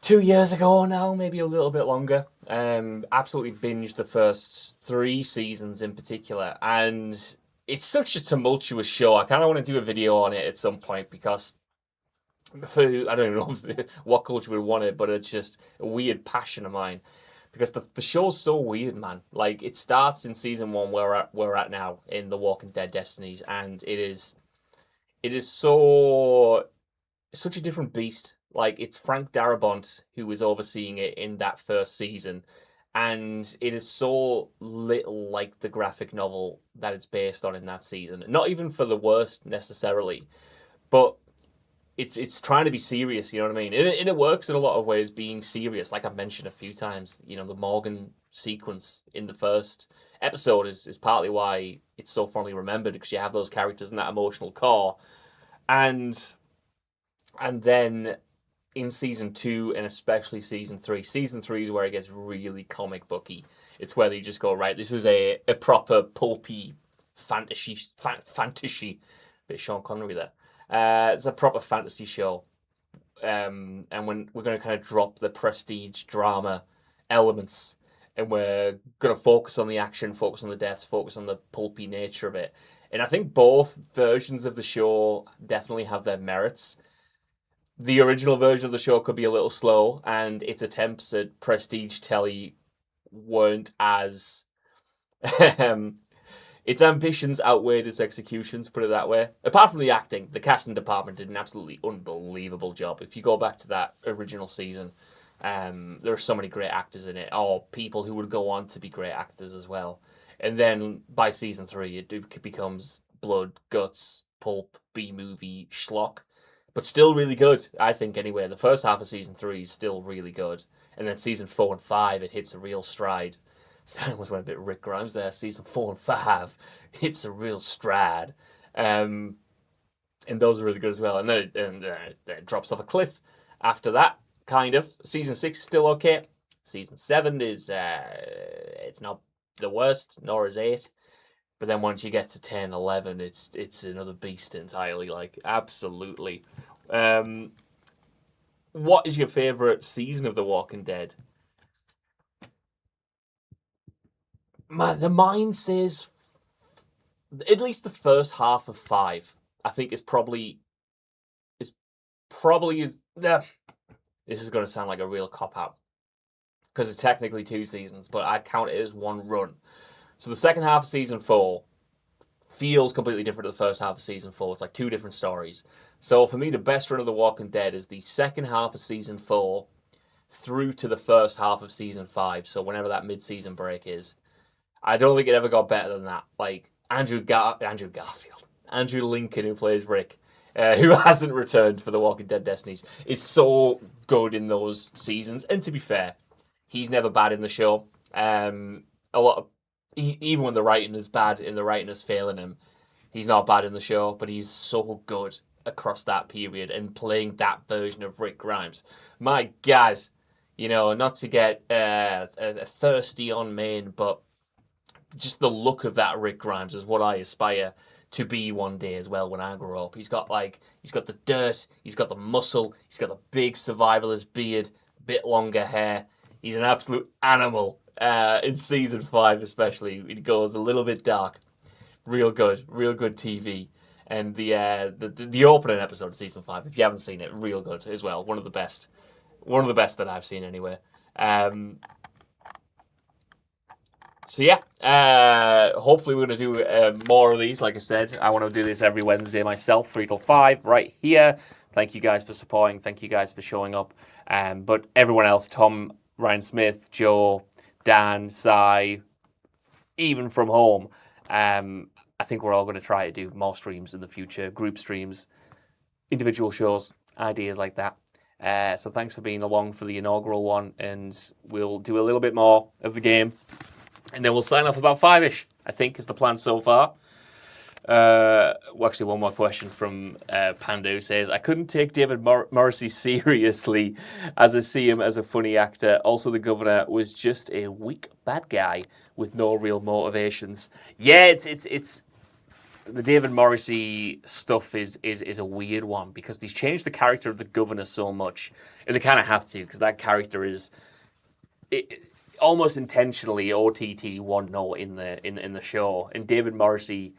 2 years ago now, maybe a little bit longer. Absolutely binged the first 3 seasons in particular, and it's such a tumultuous show. I kind of want to do a video on it at some point, because I don't even know what culture would want it, but it's just a weird passion of mine. Because the show's so weird, man. Like, it starts in season 1 where we're at now in The Walking Dead Destinies, and it is such a different beast. Like, it's Frank Darabont who was overseeing it in that first season, and it is so little like the graphic novel that it's based on in that season. Not even for the worst necessarily, but it's trying to be serious, you know what I mean? And it works in a lot of ways being serious, like I've mentioned a few times. You know, the Morgan sequence in the first episode is partly why it's so fondly remembered, because you have those characters in that emotional core. And then in season 2 and especially season 3 is where it gets really comic booky. It's where they just go, right, this is a proper pulpy fantasy, bit of Sean Connery there. It's a proper fantasy show, and when we're going to kind of drop the prestige drama elements, and we're going to focus on the action, focus on the deaths, focus on the pulpy nature of it. And I think both versions of the show definitely have their merits. The original version of the show could be a little slow, and its attempts at prestige telly weren't as its ambitions outweighed its executions, put it that way. Apart from the acting, the casting department did an absolutely unbelievable job. If you go back to that original season, there are so many great actors in it, or people who would go on to be great actors as well. And then by season 3, it becomes blood, guts, pulp, B-movie, schlock. But still really good, I think, anyway. The first half of season 3 is still really good. And then season 4 and 5, it hits a real stride. So I almost went a bit Rick Grimes there. Season 4 and 5, it's a real stride. And those are really good as well. And then it drops off a cliff after that, kind of. Season 6 is still okay. Season 7 is, it's not the worst, nor is 8. But then once you get to 10, 11, it's another beast entirely, like, absolutely. What is your favourite season of The Walking Dead? The mind says at least the first half of 5, I think, is probably this is going to sound like a real cop-out, because it's technically 2 seasons, but I count it as one run. So the second half of season 4 feels completely different to the first half of season 4. It's like 2 different stories. So for me, the best run of The Walking Dead is the second half of season 4 through to the first half of season 5. So whenever that mid-season break is. I don't think it ever got better than that. Like, Andrew Garfield, Andrew Lincoln, who plays Rick, who hasn't returned for The Walking Dead Destinies, is so good in those seasons. And to be fair, he's never bad in the show. Even when the writing is bad and the writing is failing him, he's not bad in the show, but he's so good across that period and playing that version of Rick Grimes. My guys, you know, not to get thirsty on Maine, but just the look of that Rick Grimes is what I aspire to be one day as well when I grow up. He's got the dirt, he's got the muscle, he's got the big survivalist beard, bit longer hair. He's an absolute animal. In season 5 especially, it goes a little bit dark. Real good TV. And the opening episode of season 5, if you haven't seen it, real good as well. One of the best that I've seen anyway. So yeah, hopefully we're going to do more of these. Like I said, I want to do this every Wednesday myself, 3 till 5, right here. Thank you guys for supporting. Thank you guys for showing up. But everyone else, Tom, Ryan Smith, Joe, Dan, Sai, even from home, I think we're all going to try to do more streams in the future, group streams, individual shows, ideas like that. So thanks for being along for the inaugural one, and we'll do a little bit more of the game And then we'll sign off about 5-ish, I think, is the plan so far. Well, actually, one more question from Pandu says, I couldn't take David Morrissey seriously as I see him as a funny actor. Also, the governor was just a weak bad guy with no real motivations. Yeah, it's the David Morrissey stuff is a weird one because he's changed the character of the governor so much, and they kind of have to because that character is almost intentionally OTT 1-0 in the show. And David Morrissey,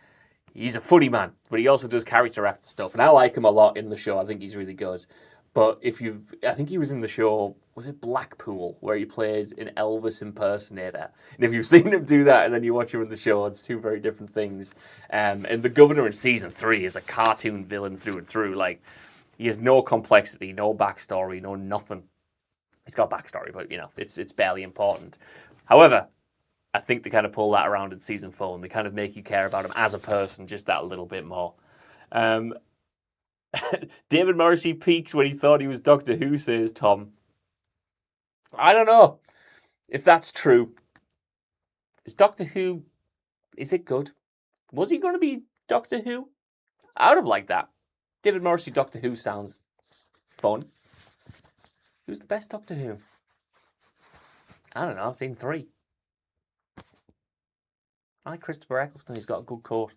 he's a funny man, but he also does character actor stuff, and I like him a lot in the show. I think he's really good. But I think he was in the show, was it Blackpool, where he played an Elvis impersonator. And if you've seen him do that and then you watch him in the show, it's two very different things. And the governor in season 3 is a cartoon villain through and through. Like, he has no complexity, no backstory, no nothing. He's got backstory, but, you know, it's barely important. However, I think they kind of pull that around in season 4, and they kind of make you care about him as a person just that little bit more. David Morrissey peaks when he thought he was Doctor Who, says Tom. I don't know if that's true. Is Doctor Who, is it good? Was he going to be Doctor Who? I would have liked that. David Morrissey Doctor Who sounds fun. Who's the best Doctor Who? I don't know, I've seen 3. I like Christopher Eccleston, he's got a good coat.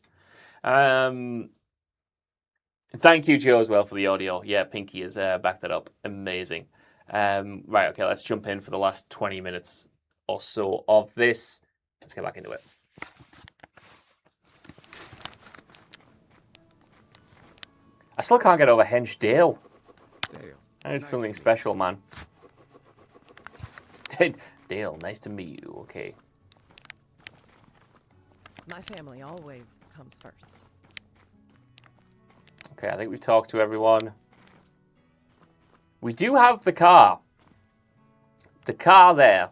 Thank you, Joe, as well, for the audio. Yeah, Pinky has backed that up. Amazing. Right, okay, let's jump in for the last 20 minutes or so of this. Let's get back into it. I still can't get over Hench Dale. That is something special, man. Dale, nice to meet you. Okay. My family always comes first. Okay, I think we've talked to everyone. We do have the car. The car there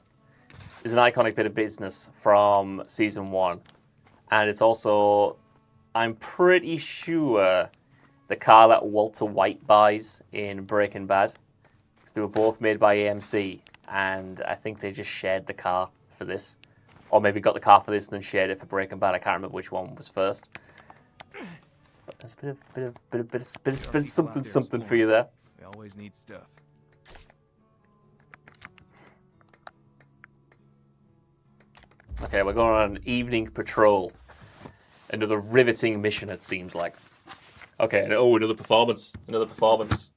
is an iconic bit of business from season 1. And it's also, I'm pretty sure, the car that Walter White buys in Breaking Bad. Because they were both made by AMC. And I think they just shared the car for this. Or maybe got the car for this and then shared it for Breaking Bad. I can't remember which one was first. But there's a bit of something for you there. We always need stuff. Okay, we're going on an evening patrol. Another riveting mission, it seems like. Okay, oh, another performance. Another performance.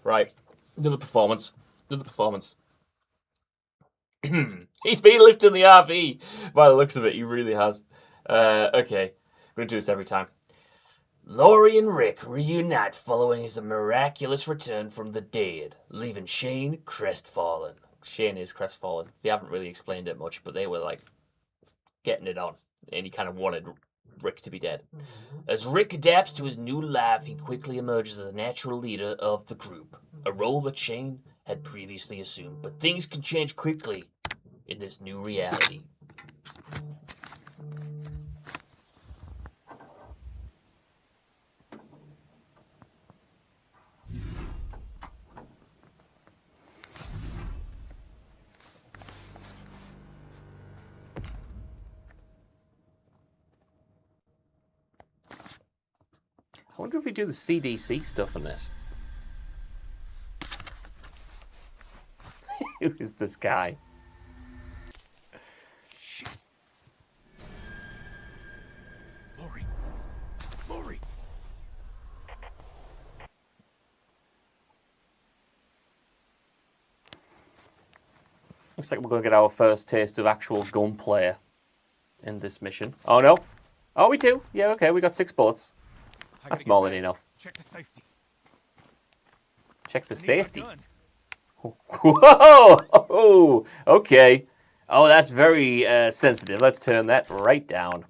Right. Another performance. Another performance. He's been lifting the RV by the looks of it. He really has. Okay. I'm going to do this every time. Laurie and Rick reunite following his miraculous return from the dead, leaving Shane crestfallen. Shane is crestfallen. They haven't really explained it much, but they were like getting it on. And he kind of wanted Rick to be dead. As Rick adapts to his new life, he quickly emerges as the natural leader of the group, a role that Shane had previously assumed. But things can change quickly in this new reality. I wonder if we do the CDC stuff in this. Who is this guy? Laurie. Laurie. Looks like we're going to get our first taste of actual gunplay in this mission. Oh, no. Oh, we do. Yeah, okay, we got 6 bullets. That's more than enough. Check the safety. Check the safety. Whoa! Oh, okay. Oh, that's very sensitive. Let's turn that right down.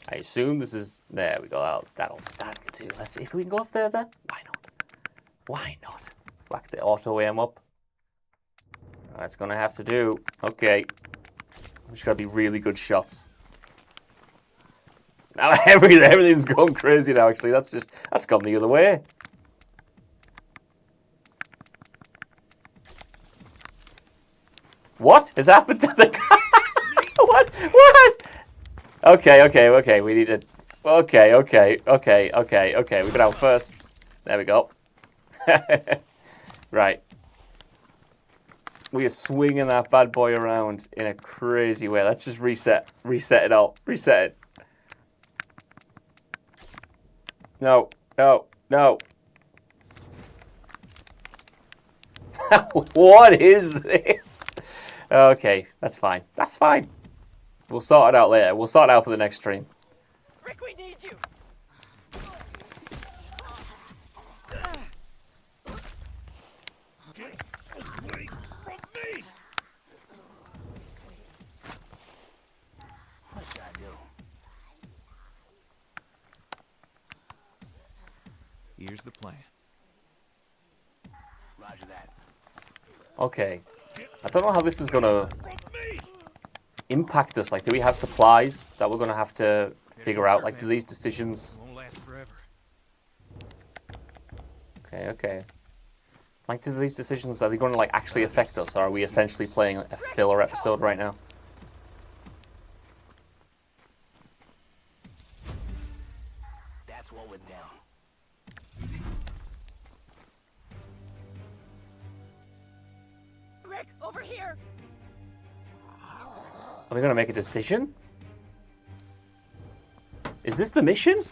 I assume this is... There we go. That'll do. Let's see if we can go further. Why not? Why not? Whack the auto aim up. That's going to have to do. Okay. It's got to be really good shots. Now everything's going crazy now, actually. That's gone the other way. What has happened to the guy? What? Okay. We need to. Okay. We got out first. There we go. Right. We are swinging that bad boy around in a crazy way. Let's just reset it all. Reset it. No. What is this? Okay, that's fine. That's fine. We'll sort it out later. We'll sort it out for the next stream. Rick, we need you. Here's the plan. Roger that. Okay. I don't know how this is going to impact us. Like, do we have supplies that we're going to have to figure out? Like, do these decisions... Won't last forever. Okay. Like, do these decisions, are they going to, like, actually affect us? Or are we essentially playing a filler episode right now? That's what went down. Rick, over here. Are we going to make a decision? Is this the mission?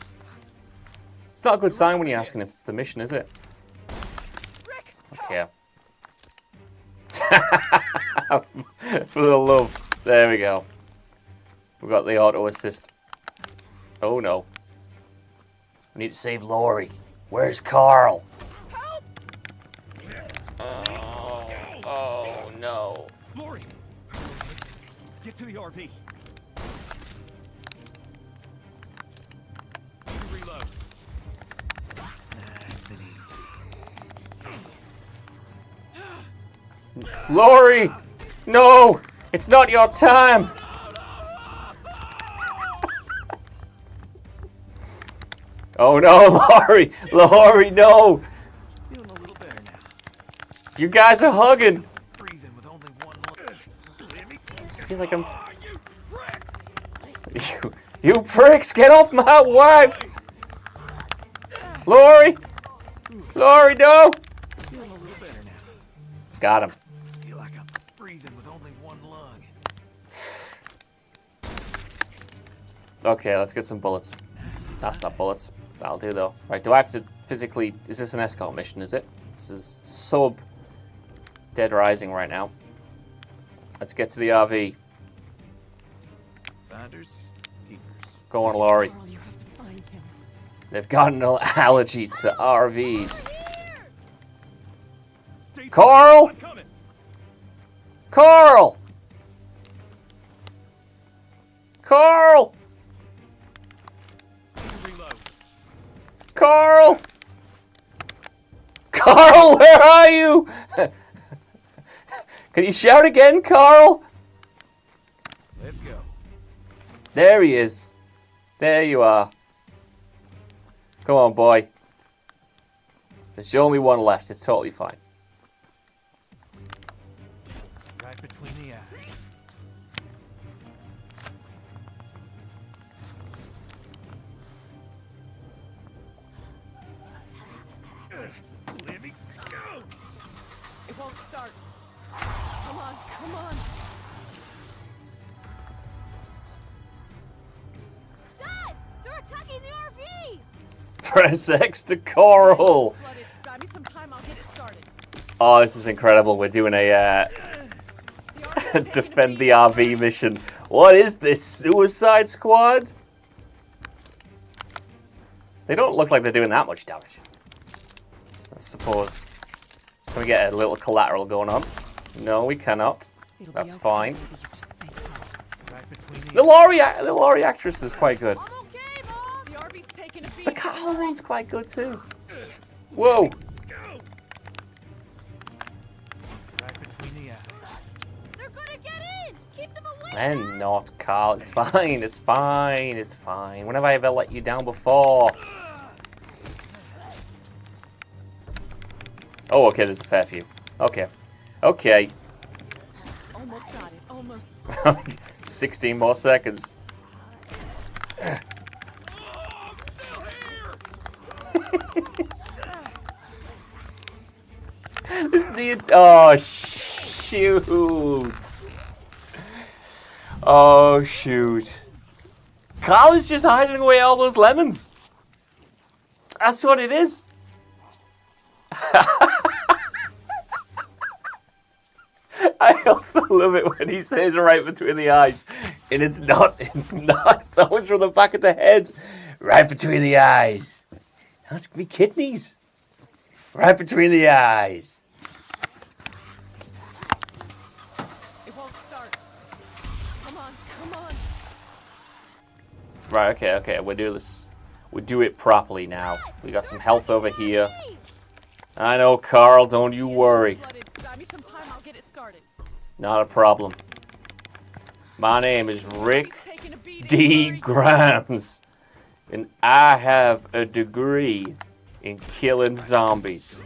It's not a good sign when you're asking if it's the mission, is it? Okay. For the love. There we go. We got the auto assist. Oh no. We need to save Laurie. Where's Carl? Oh no. Laurie, get to the RV. Reload. Nice and easy. Laurie! No! It's not your time! Oh no, Laurie! Laurie, no! Feeling a little better now. You guys are hugging! Breathing with only one I feel like I'm... You pricks! Get off my wife! Laurie! Laurie, no! Feeling a little better now. Got him. Feel like I'm breathing with only one lung. Okay, let's get some bullets. That's not bullets. That'll do though. Right, do I have to physically... Is this an escort mission, is it? This is sub Dead Rising right now. Let's get to the RV. Finders, keepers. Go on, Laurie. Carl, you have to find him. They've got an allergy to RVs. Carl! Carl! Carl! Carl! Carl, where are you? Can you shout again, Carl? Let's go. There he is. There you are. Come on, boy. There's only one left. It's totally fine. Right between the eyes. Let me go. It won't start. Come on, come on. Dad! They're attacking the RV! Press X to Coral. Flooded. Grab me some time, I'll get it started. Oh, this is incredible. We're doing a defend the RV mission. What is this? Suicide Squad? They don't look like they're doing that much damage. So I suppose. Can we get a little collateral going on? No, we cannot. That's fine. The Laurie actress is quite good. The Carl one's quite good too. Whoa. They're gonna get in! Keep them away! And not, Carl. It's fine. It's fine. It's fine. When have I ever let you down before? Oh, okay. There's a fair few. Okay. Okay. Almost got it. Almost. 16 more seconds. This need. Oh shoot! Oh shoot! Carl is just hiding away all those lemons. That's what it is. I also love it when he says right between the eyes. And it's not. It's always from the back of the head. Right between the eyes. That's me kidneys. Right between the eyes. It won't start. Come on, come on. Right, okay. We'll do this. We do it properly now. We got some health over here. I know, Carl, don't you worry. Buy me some time, I'll get it started. Not a problem. My name is Rick D. Grimes, and I have a degree in killing zombies.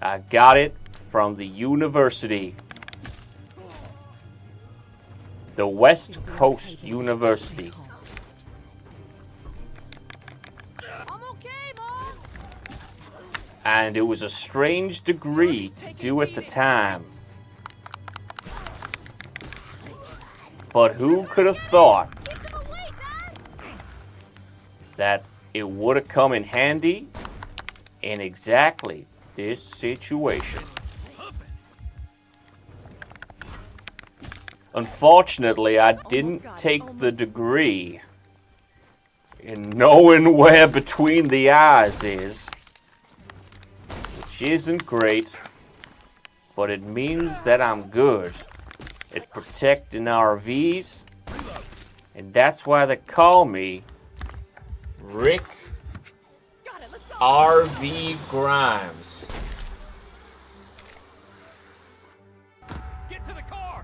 I got it from the university. The West Coast University. And it was a strange degree to do at the time. But who could have thought that it would have come in handy in exactly this situation? Unfortunately, I didn't take the degree in knowing where between the eyes is, which isn't great, but it means that I'm good at protecting RVs, and that's why they call me Rick RV Grimes. Get to the car.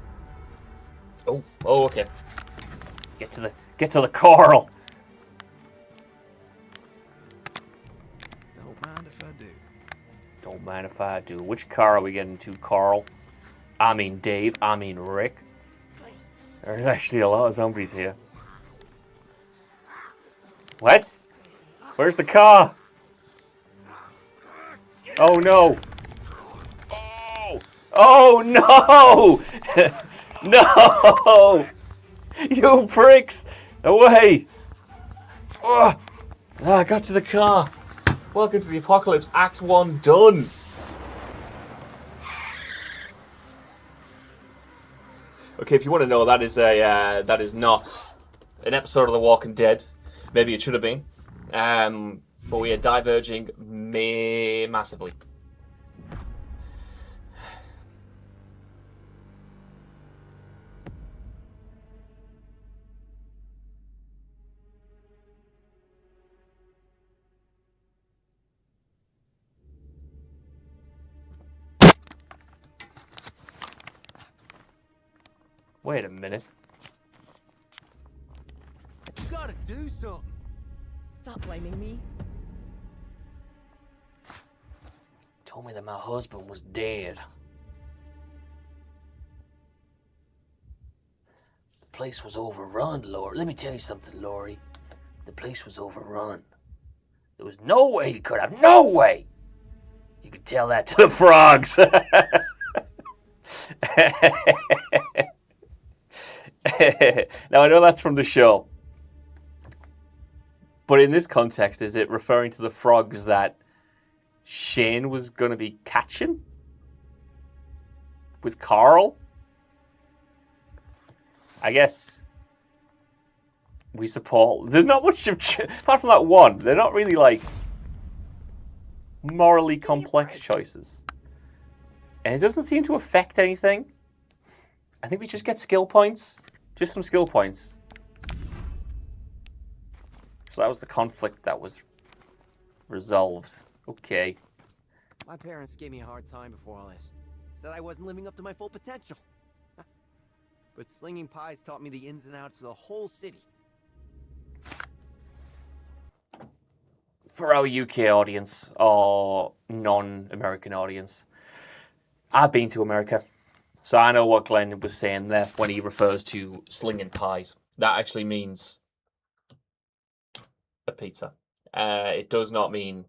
Oh, okay. Get to the Carl. Don't mind if I do. Don't mind if I do. Which car are we getting to, Carl? I mean Dave. I mean Rick. There's actually a lot of zombies here. What? Where's the car? Oh no! Oh no! No! You pricks! Away! Oh, I got to the car. Welcome to the Apocalypse, Act 1 done. Okay, if you want to know, that is not an episode of The Walking Dead. Maybe it should have been. But we are diverging massively. Wait a minute. You gotta do something. Stop blaming me. Told me that my husband was dead. The place was overrun, Lori. Let me tell you something, Lori. The place was overrun. There was no way he could have. No way! You could tell that to the frogs. Now, I know that's from the show. But in this context, is it referring to the frogs that Shane was going to be catching? With Carl? I guess we support... There's not much of... Apart from that one, they're not really, like, morally complex choices. And it doesn't seem to affect anything. I think we just get skill points. Just some skill points. So that was the conflict that was resolved. Okay. My parents gave me a hard time before all this. Said I wasn't living up to my full potential. But slinging pies taught me the ins and outs of the whole city. For our UK audience, or non-American audience, I've been to America. So I know what Glenn was saying there when he refers to slinging pies. That actually means a pizza. It does not mean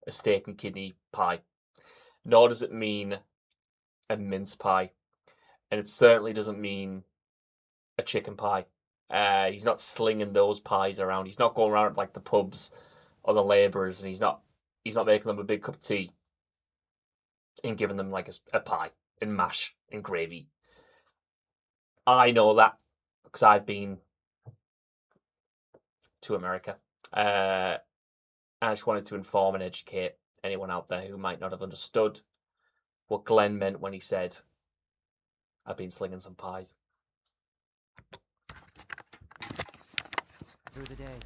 a steak and kidney pie. Nor does it mean a mince pie. And it certainly doesn't mean a chicken pie. He's not slinging those pies around. He's not going around like the pubs or the labourers, and he's not making them a big cup of tea and giving them like a pie and mash and gravy. I know that because I've been to America. I just wanted to inform and educate anyone out there who might not have understood what Glenn meant when he said, I've been slinging some pies. Through the day.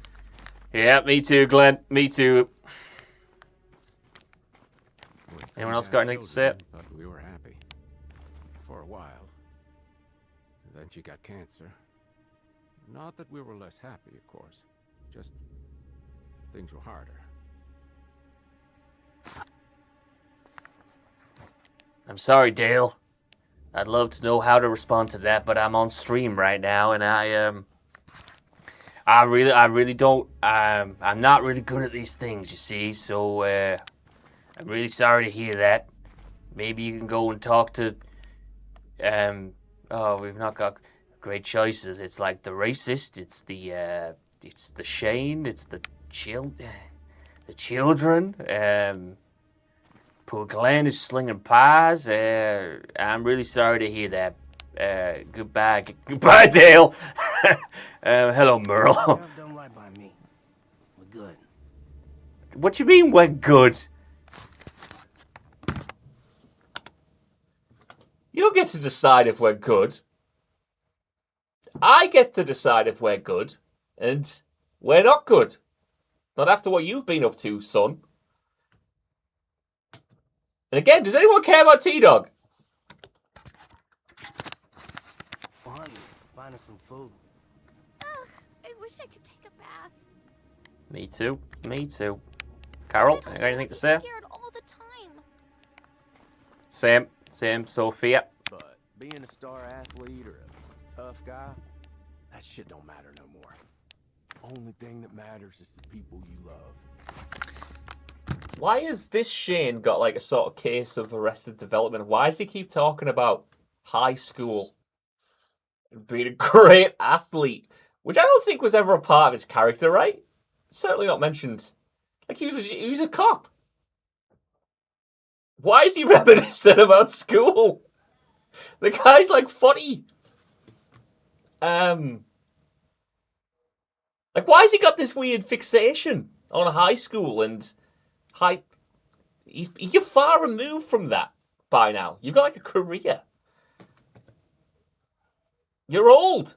Yeah, me too, Glenn. Me too. Anyone else got anything to say? But we were happy. For a while. Then she got cancer. Not that we were less happy, of course. Just things were harder. I'm sorry, Dale. I'd love to know how to respond to that, but I'm on stream right now, and I really don't. I'm not really good at these things, you see. So I'm really sorry to hear that. Maybe you can go and talk to. Oh, we've not got great choices. It's like the racist. It's the Shane. It's the children. Poor Glenn is slinging pies. I'm really sorry to hear that. Goodbye, Dale. Hello, Merle. Job done right by me. We're good. What you mean we're good? You don't get to decide if we're good. I get to decide if we're good, and we're not good. Not after what you've been up to, son. And again, does anyone care about T-Dog? Oh, honey, find us some food. Ugh, I wish I could take a bath. Me too. Me too. Carol, you got anything to say? I'm scared all the time. Same, Sophia. But being a star athlete or a tough guy, that shit don't matter no more. Only thing that matters is the people you love. Why has this Shane got like a sort of case of Arrested Development? Why does he keep talking about high school and being a great athlete? Which I don't think was ever a part of his character, right? Certainly not mentioned. Like he was a cop. Why is he reminiscent about school? The guy's like 40. Like why has he got this weird fixation on high school and you're far removed from that by now. You've got like a career. You're old.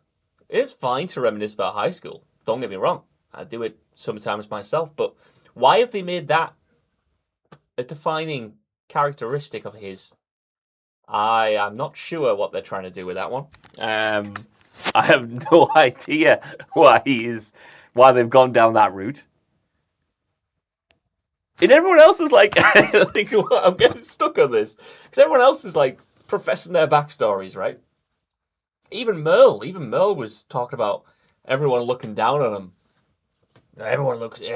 It's fine to reminisce about high school. Don't get me wrong. I do it sometimes myself. But why have they made that a defining characteristic of his? I am not sure what they're trying to do with that one. I have no idea why they've gone down that route. And everyone else is like, I'm getting stuck on this. Because everyone else is like professing their backstories, right? Even Merle was talking about everyone looking down on him. Everyone's looking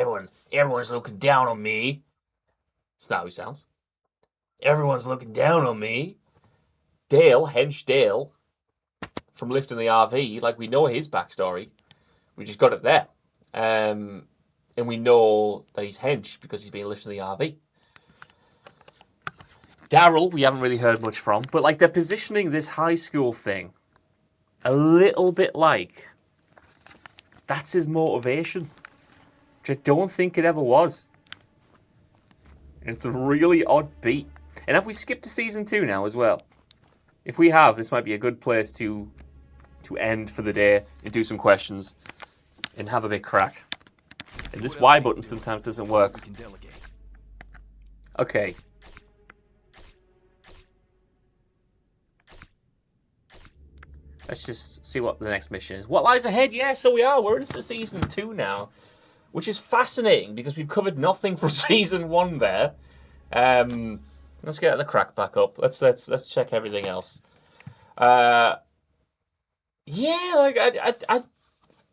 down on me. That's not how he sounds. Everyone's looking down on me. Dale, Hench Dale, from lifting the RV, like we know his backstory. We just got it there. And we know that he's hench because he's been lifting the RV. Daryl, we haven't really heard much from, but like they're positioning this high school thing a little bit like that's his motivation, which I don't think it ever was. And it's a really odd beat. And if we skip to season 2 now as well, if we have, this might be a good place to end for the day and do some questions and have a big crack. And this Y button sometimes doesn't work. Okay. Let's just see what the next mission is. What lies ahead? Yeah, so we are. We're into season 2 now, which is fascinating because we've covered nothing from season 1 there. Let's get the crack back up. Let's check everything else. Yeah, like I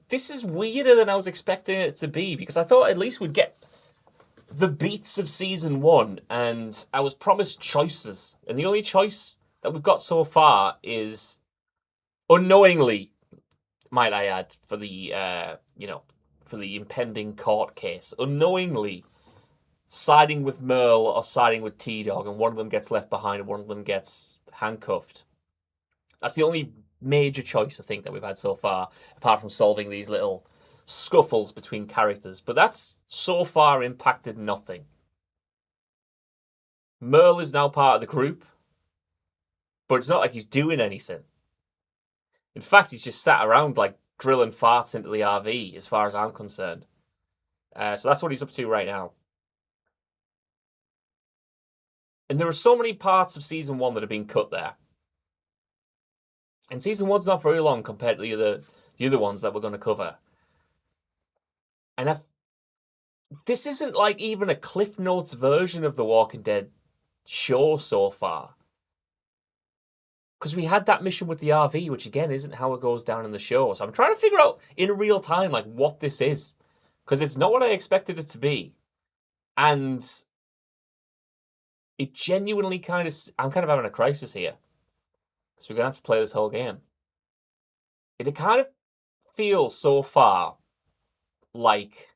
this is weirder than I was expecting it to be, because I thought at least we'd get the beats of season 1, and I was promised choices, and the only choice that we've got so far is unknowingly, might I add, for the for the impending court case, unknowingly siding with Merle or siding with T-Dog, and one of them gets left behind and one of them gets handcuffed. That's the only major choice, I think, that we've had so far, apart from solving these little scuffles between characters. But that's so far impacted nothing. Merle is now part of the group, but it's not like he's doing anything. In fact, he's just sat around like drilling farts into the RV, as far as I'm concerned. So that's what he's up to right now. And there are so many parts of season 1 that have been cut there. And season 1's not very long compared to the other ones that we're going to cover. And this isn't like even a Cliff Notes version of The Walking Dead show so far. Because we had that mission with the RV, which again isn't how it goes down in the show. So I'm trying to figure out in real time like what this is. Because it's not what I expected it to be. And it genuinely I'm kind of having a crisis here. So we're going to have to play this whole game. It kind of feels so far like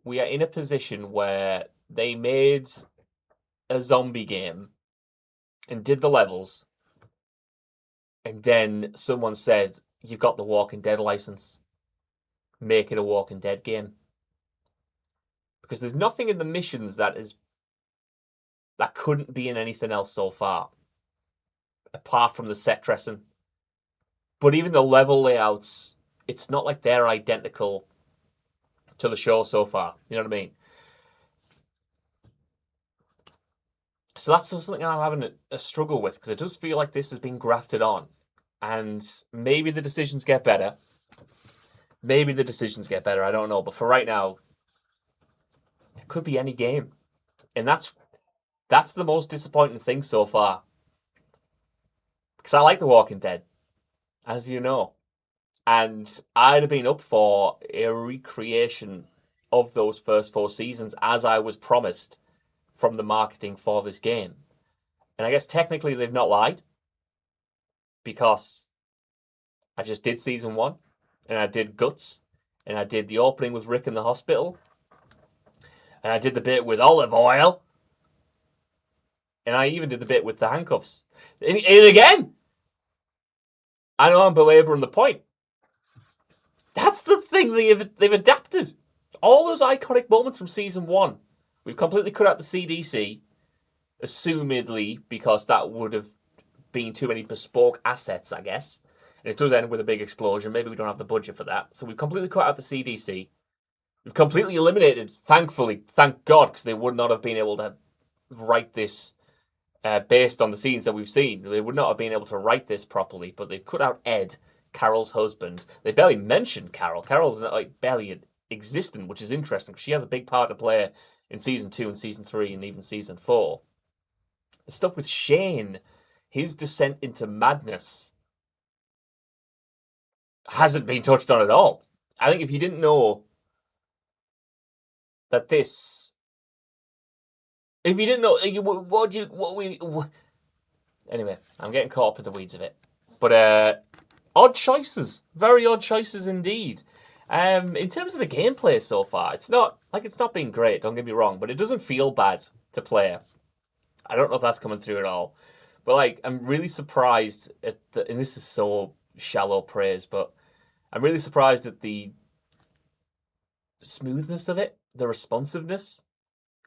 we are in a position where they made a zombie game and did the levels, and then someone said, you've got the Walking Dead license. Make it a Walking Dead game. Because there's nothing in the missions that couldn't be in anything else so far, apart from the set dressing. But even the level layouts, it's not like they're identical to the show so far. You know what I mean? So that's something I'm having a struggle with, because it does feel like this has been grafted on. And maybe the decisions get better. Maybe the decisions get better, I don't know. But for right now, it could be any game. And that's the most disappointing thing so far. Because I like The Walking Dead, as you know. And I'd have been up for a recreation of those first 4 seasons, as I was promised from the marketing for this game. And I guess technically they've not lied, because I just did season 1, and I did Guts, and I did the opening with Rick in the hospital, and I did the bit with olive oil, and I even did the bit with the handcuffs. And again, I know I'm belaboring the point. That's the thing they've adapted. All those iconic moments from season 1. We've completely cut out the CDC, assumedly, because that would have been too many bespoke assets, I guess. And it does end with a big explosion. Maybe we don't have the budget for that. So we've completely cut out the CDC. We've completely eliminated, thankfully, thank God, because they would not have been able to write this based on the scenes that we've seen. They would not have been able to write this properly, but they've cut out Ed, Carol's husband. They barely mentioned Carol. Carol's like barely existent, which is interesting. She has a big part to play in season 2 and season 3 and even season 4. The stuff with Shane, his descent into madness, hasn't been touched on at all. I think if you didn't know that this, if you didn't know, anyway, I'm getting caught up in the weeds of it. But odd choices, very odd choices indeed. In terms of the gameplay so far, it's not been great, don't get me wrong, but it doesn't feel bad to play. I don't know if that's coming through at all. But like, I'm really surprised at and this is so shallow praise, but I'm really surprised at the smoothness of it, the responsiveness.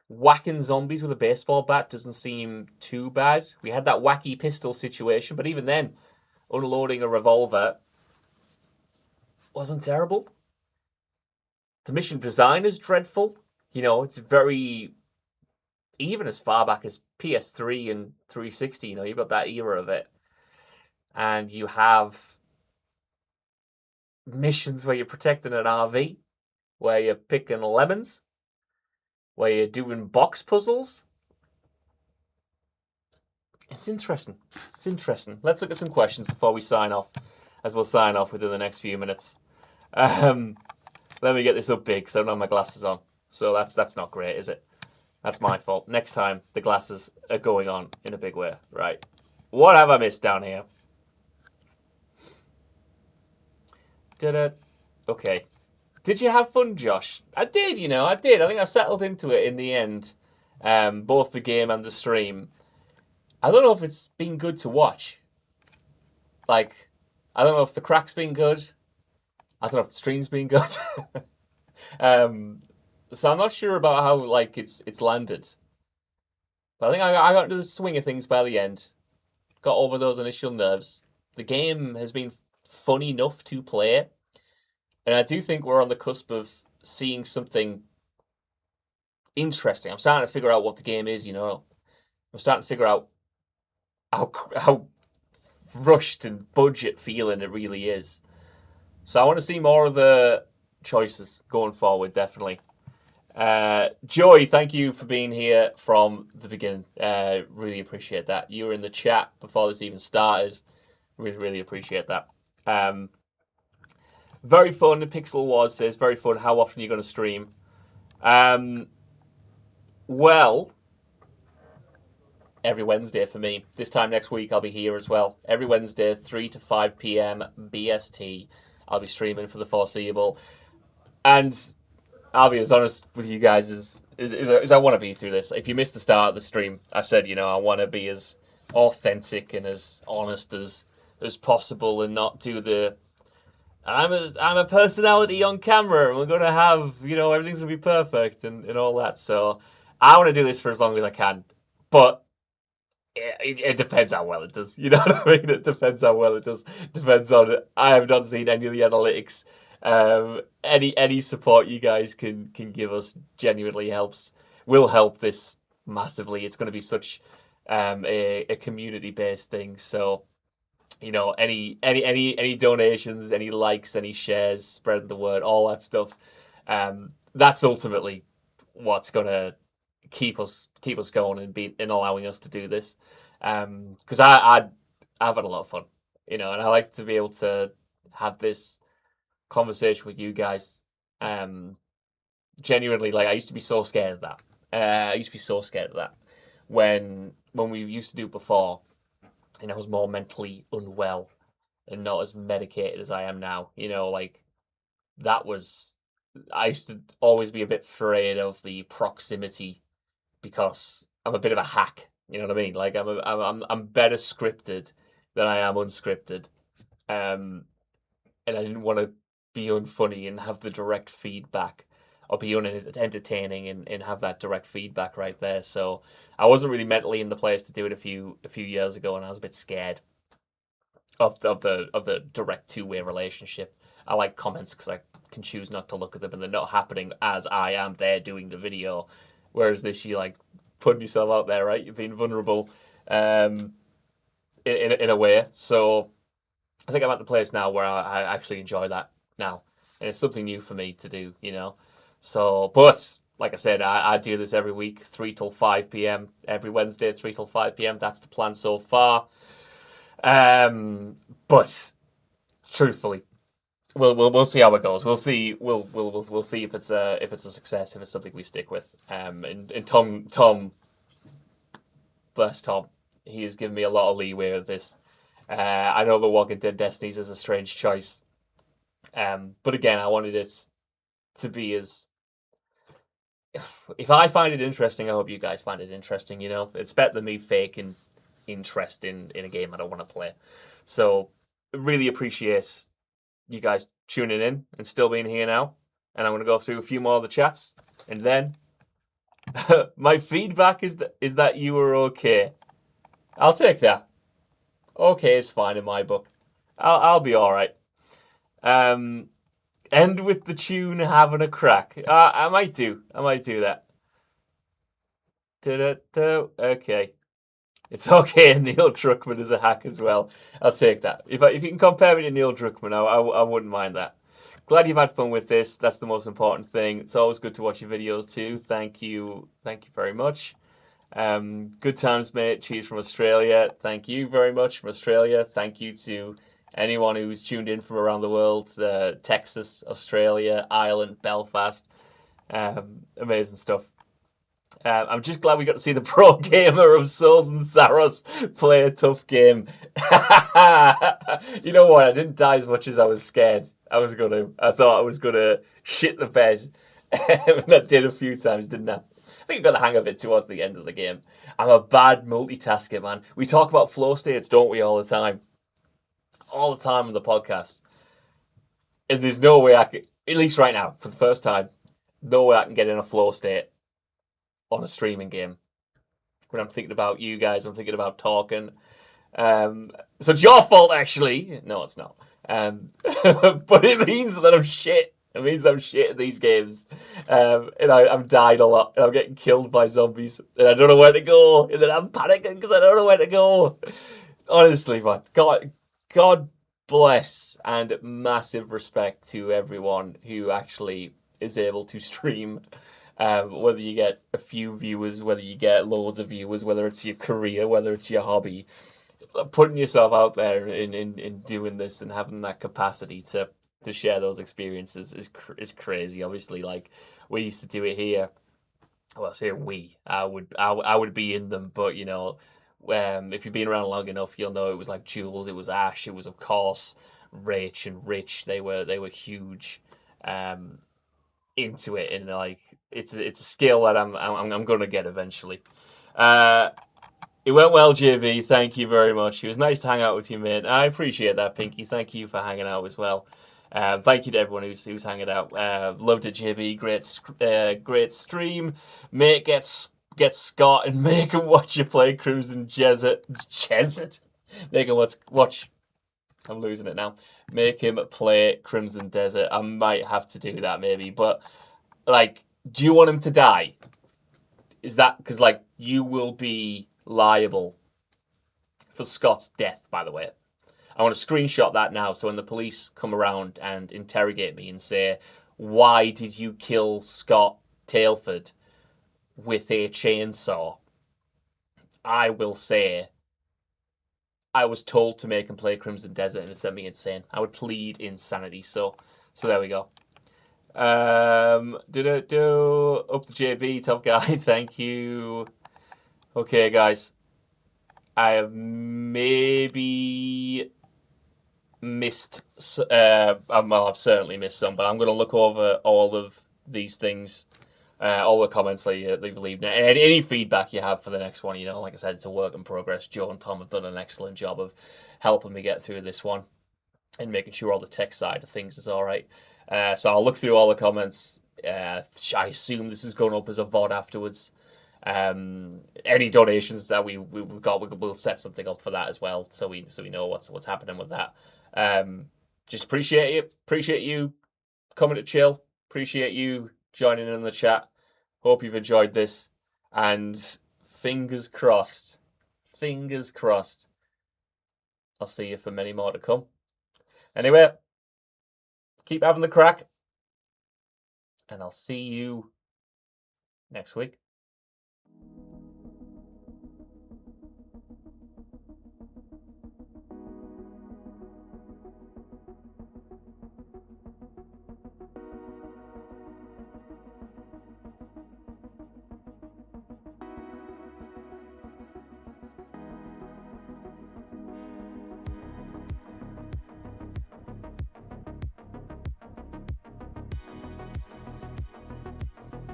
Whacking zombies with a baseball bat doesn't seem too bad. We had that wacky pistol situation, but even then, unloading a revolver wasn't terrible. The mission design is dreadful. You know, it's very, even as far back as PS3 and 360, you know, you've got that era of it. And you have missions where you're protecting an RV, where you're picking lemons, where you're doing box puzzles. It's interesting. It's interesting. Let's look at some questions before we sign off, as we'll sign off within the next few minutes. Let me get this up big because I don't have my glasses on. So that's not great, is it? That's my fault. Next time, the glasses are going on in a big way. Right. What have I missed down here? Okay. Did you have fun, Josh? I did, I did. I think I settled into it in the end. Both the game and the stream. I don't know if it's been good to watch. Like, I don't know if the crack's been good. I don't know if the stream's been good. So I'm not sure about how it's landed. But I think I got into the swing of things by the end. Got over those initial nerves. The game has been fun enough to play. And I do think we're on the cusp of seeing something interesting. I'm starting to figure out what the game is, I'm starting to figure out how rushed and budget feeling it really is. So I want to see more of the choices going forward, definitely. Joey, thank you for being here from the beginning. Really appreciate that. You were in the chat before this even started. Really, really appreciate that. Very fun. Pixel Wars says, very fun. How often are you going to stream? Well, every Wednesday for me. This time next week, I'll be here as well. Every Wednesday, 3 to 5 p.m. BST. I'll be streaming for the foreseeable. And I'll be as honest with you guys as I want to be through this. If you missed the start of the stream, I said, I want to be as authentic and as honest as possible and not do the I'm a personality on camera and we're going to have, everything's going to be perfect and all that. So I want to do this for as long as I can. But it depends how well it does. You know what I mean? It depends how well it does. Depends on, I have not seen any of the analytics. Any support you guys can give us genuinely will help this massively. It's going to be such a community-based thing. So, any donations, any likes, any shares, spreading the word, all that stuff. That's ultimately what's going to keep us going and allowing us to do this. Because I've had a lot of fun, and I like to be able to have this conversation with you guys. Genuinely, I used to be so scared of that. When we used to do it before, and I was more mentally unwell and not as medicated as I am now. I used to always be a bit afraid of the proximity because I'm a bit of a hack. You know what I mean? I'm better scripted than I am unscripted. And I didn't want to be unfunny and have the direct feedback, or be entertaining and have that direct feedback right there. So I wasn't really mentally in the place to do it a few years ago, and I was a bit scared of the direct two-way relationship. I like comments because I can choose not to look at them, and they're not happening as I am there doing the video. Whereas this, you putting yourself out there, right? You're being vulnerable, in a way. So I think I'm at the place now where I actually enjoy that now, and it's something new for me to do, So, but like I said, I do this every week, 3 till 5 p.m. every Wednesday, 3 till 5 p.m. That's the plan so far. But truthfully, we'll see how it goes. We'll see. We'll see if it's a success, if it's something we stick with. And Tom, bless Tom, he has given me a lot of leeway with this. I know The Walking Dead Destinies is a strange choice. But again, I wanted it to be as... If I find it interesting, I hope you guys find it interesting, It's better than me faking interest in a game I don't want to play. So, really appreciate you guys tuning in and still being here now. And I'm going to go through a few more of the chats. And then, my feedback is that you were okay. I'll take that. Okay is fine in my book. I'll be alright. End with the tune having a crack. I might do that. Okay. It's okay, Neil Druckmann is a hack as well. I'll take that. If you can compare me to Neil Druckmann, I wouldn't mind that. Glad you've had fun with this. That's the most important thing. It's always good to watch your videos too. Thank you very much. Good times, mate. Cheers from Australia. Thank you very much from Australia. Thank you to anyone who's tuned in from around the world. Texas, Australia, Ireland, Belfast. Amazing stuff. I'm just glad we got to see the pro gamer of Souls and Saros play a tough game. You know what? I didn't die as much as I was scared. I thought I was gonna shit the bed. And I did a few times, didn't I? I think I got the hang of it towards the end of the game. I'm a bad multitasker, man. We talk about flow states, don't we, all the time? All the time on the podcast. And there's no way I can, at least right now, for the first time, no way I can get in a flow state on a streaming game. When I'm thinking about you guys, I'm thinking about talking. So it's your fault, actually. No, it's not. But it means that I'm shit. It means I'm shit at these games. And I've died a lot. And I'm getting killed by zombies. And I don't know where to go. And then I'm panicking because I don't know where to go. Honestly, man. God bless and massive respect to everyone who actually is able to stream. Whether you get a few viewers, whether you get loads of viewers, whether it's your career, whether it's your hobby. Putting yourself out there in doing this and having that capacity to share those experiences is crazy. Obviously, like, we used to do it here. Well, I say we. I would be in them, but you know, if you've been around long enough, you'll know it was like Jules, it was Ash, it was of course Rach and Rich. They were huge into it, and like it's a skill that I'm gonna get eventually. It went well, JV. Thank you very much. It was nice to hang out with you, mate. I appreciate that, Pinky. Thank you for hanging out as well. Thank you to everyone who's hanging out. Loved it, JV. Great stream. Mate, get Scott and make him watch you play Crimson Desert. Make him watch. I'm losing it now. Make him play Crimson Desert. I might have to do that maybe, but like, do you want him to die? Is that because like you will be liable for Scott's death, by the way? I want to screenshot that now, so when the police come around and interrogate me and say, why did you kill Scott Tailford with a chainsaw? I will say, I was told to make him play Crimson Desert and it sent me insane. I would plead insanity, so there we go. Up the JB, top guy, thank you. Okay, guys. I have maybe missed, I've certainly missed some, but I'm going to look over all of these things, all the comments that you've left, and any feedback you have for the next one. You know, like I said, it's a work in progress. Joe and Tom have done an excellent job of helping me get through this one and making sure all the tech side of things is all right. So I'll look through all the comments. I assume this is going up as a VOD afterwards. Any donations that we've got, we'll set something up for that as well, so we know what's happening with that. Just appreciate you coming to chill. Appreciate you joining in the chat. Hope you've enjoyed this, and fingers crossed. I'll see you for many more to come. Anyway, keep having the crack, and I'll see you next week.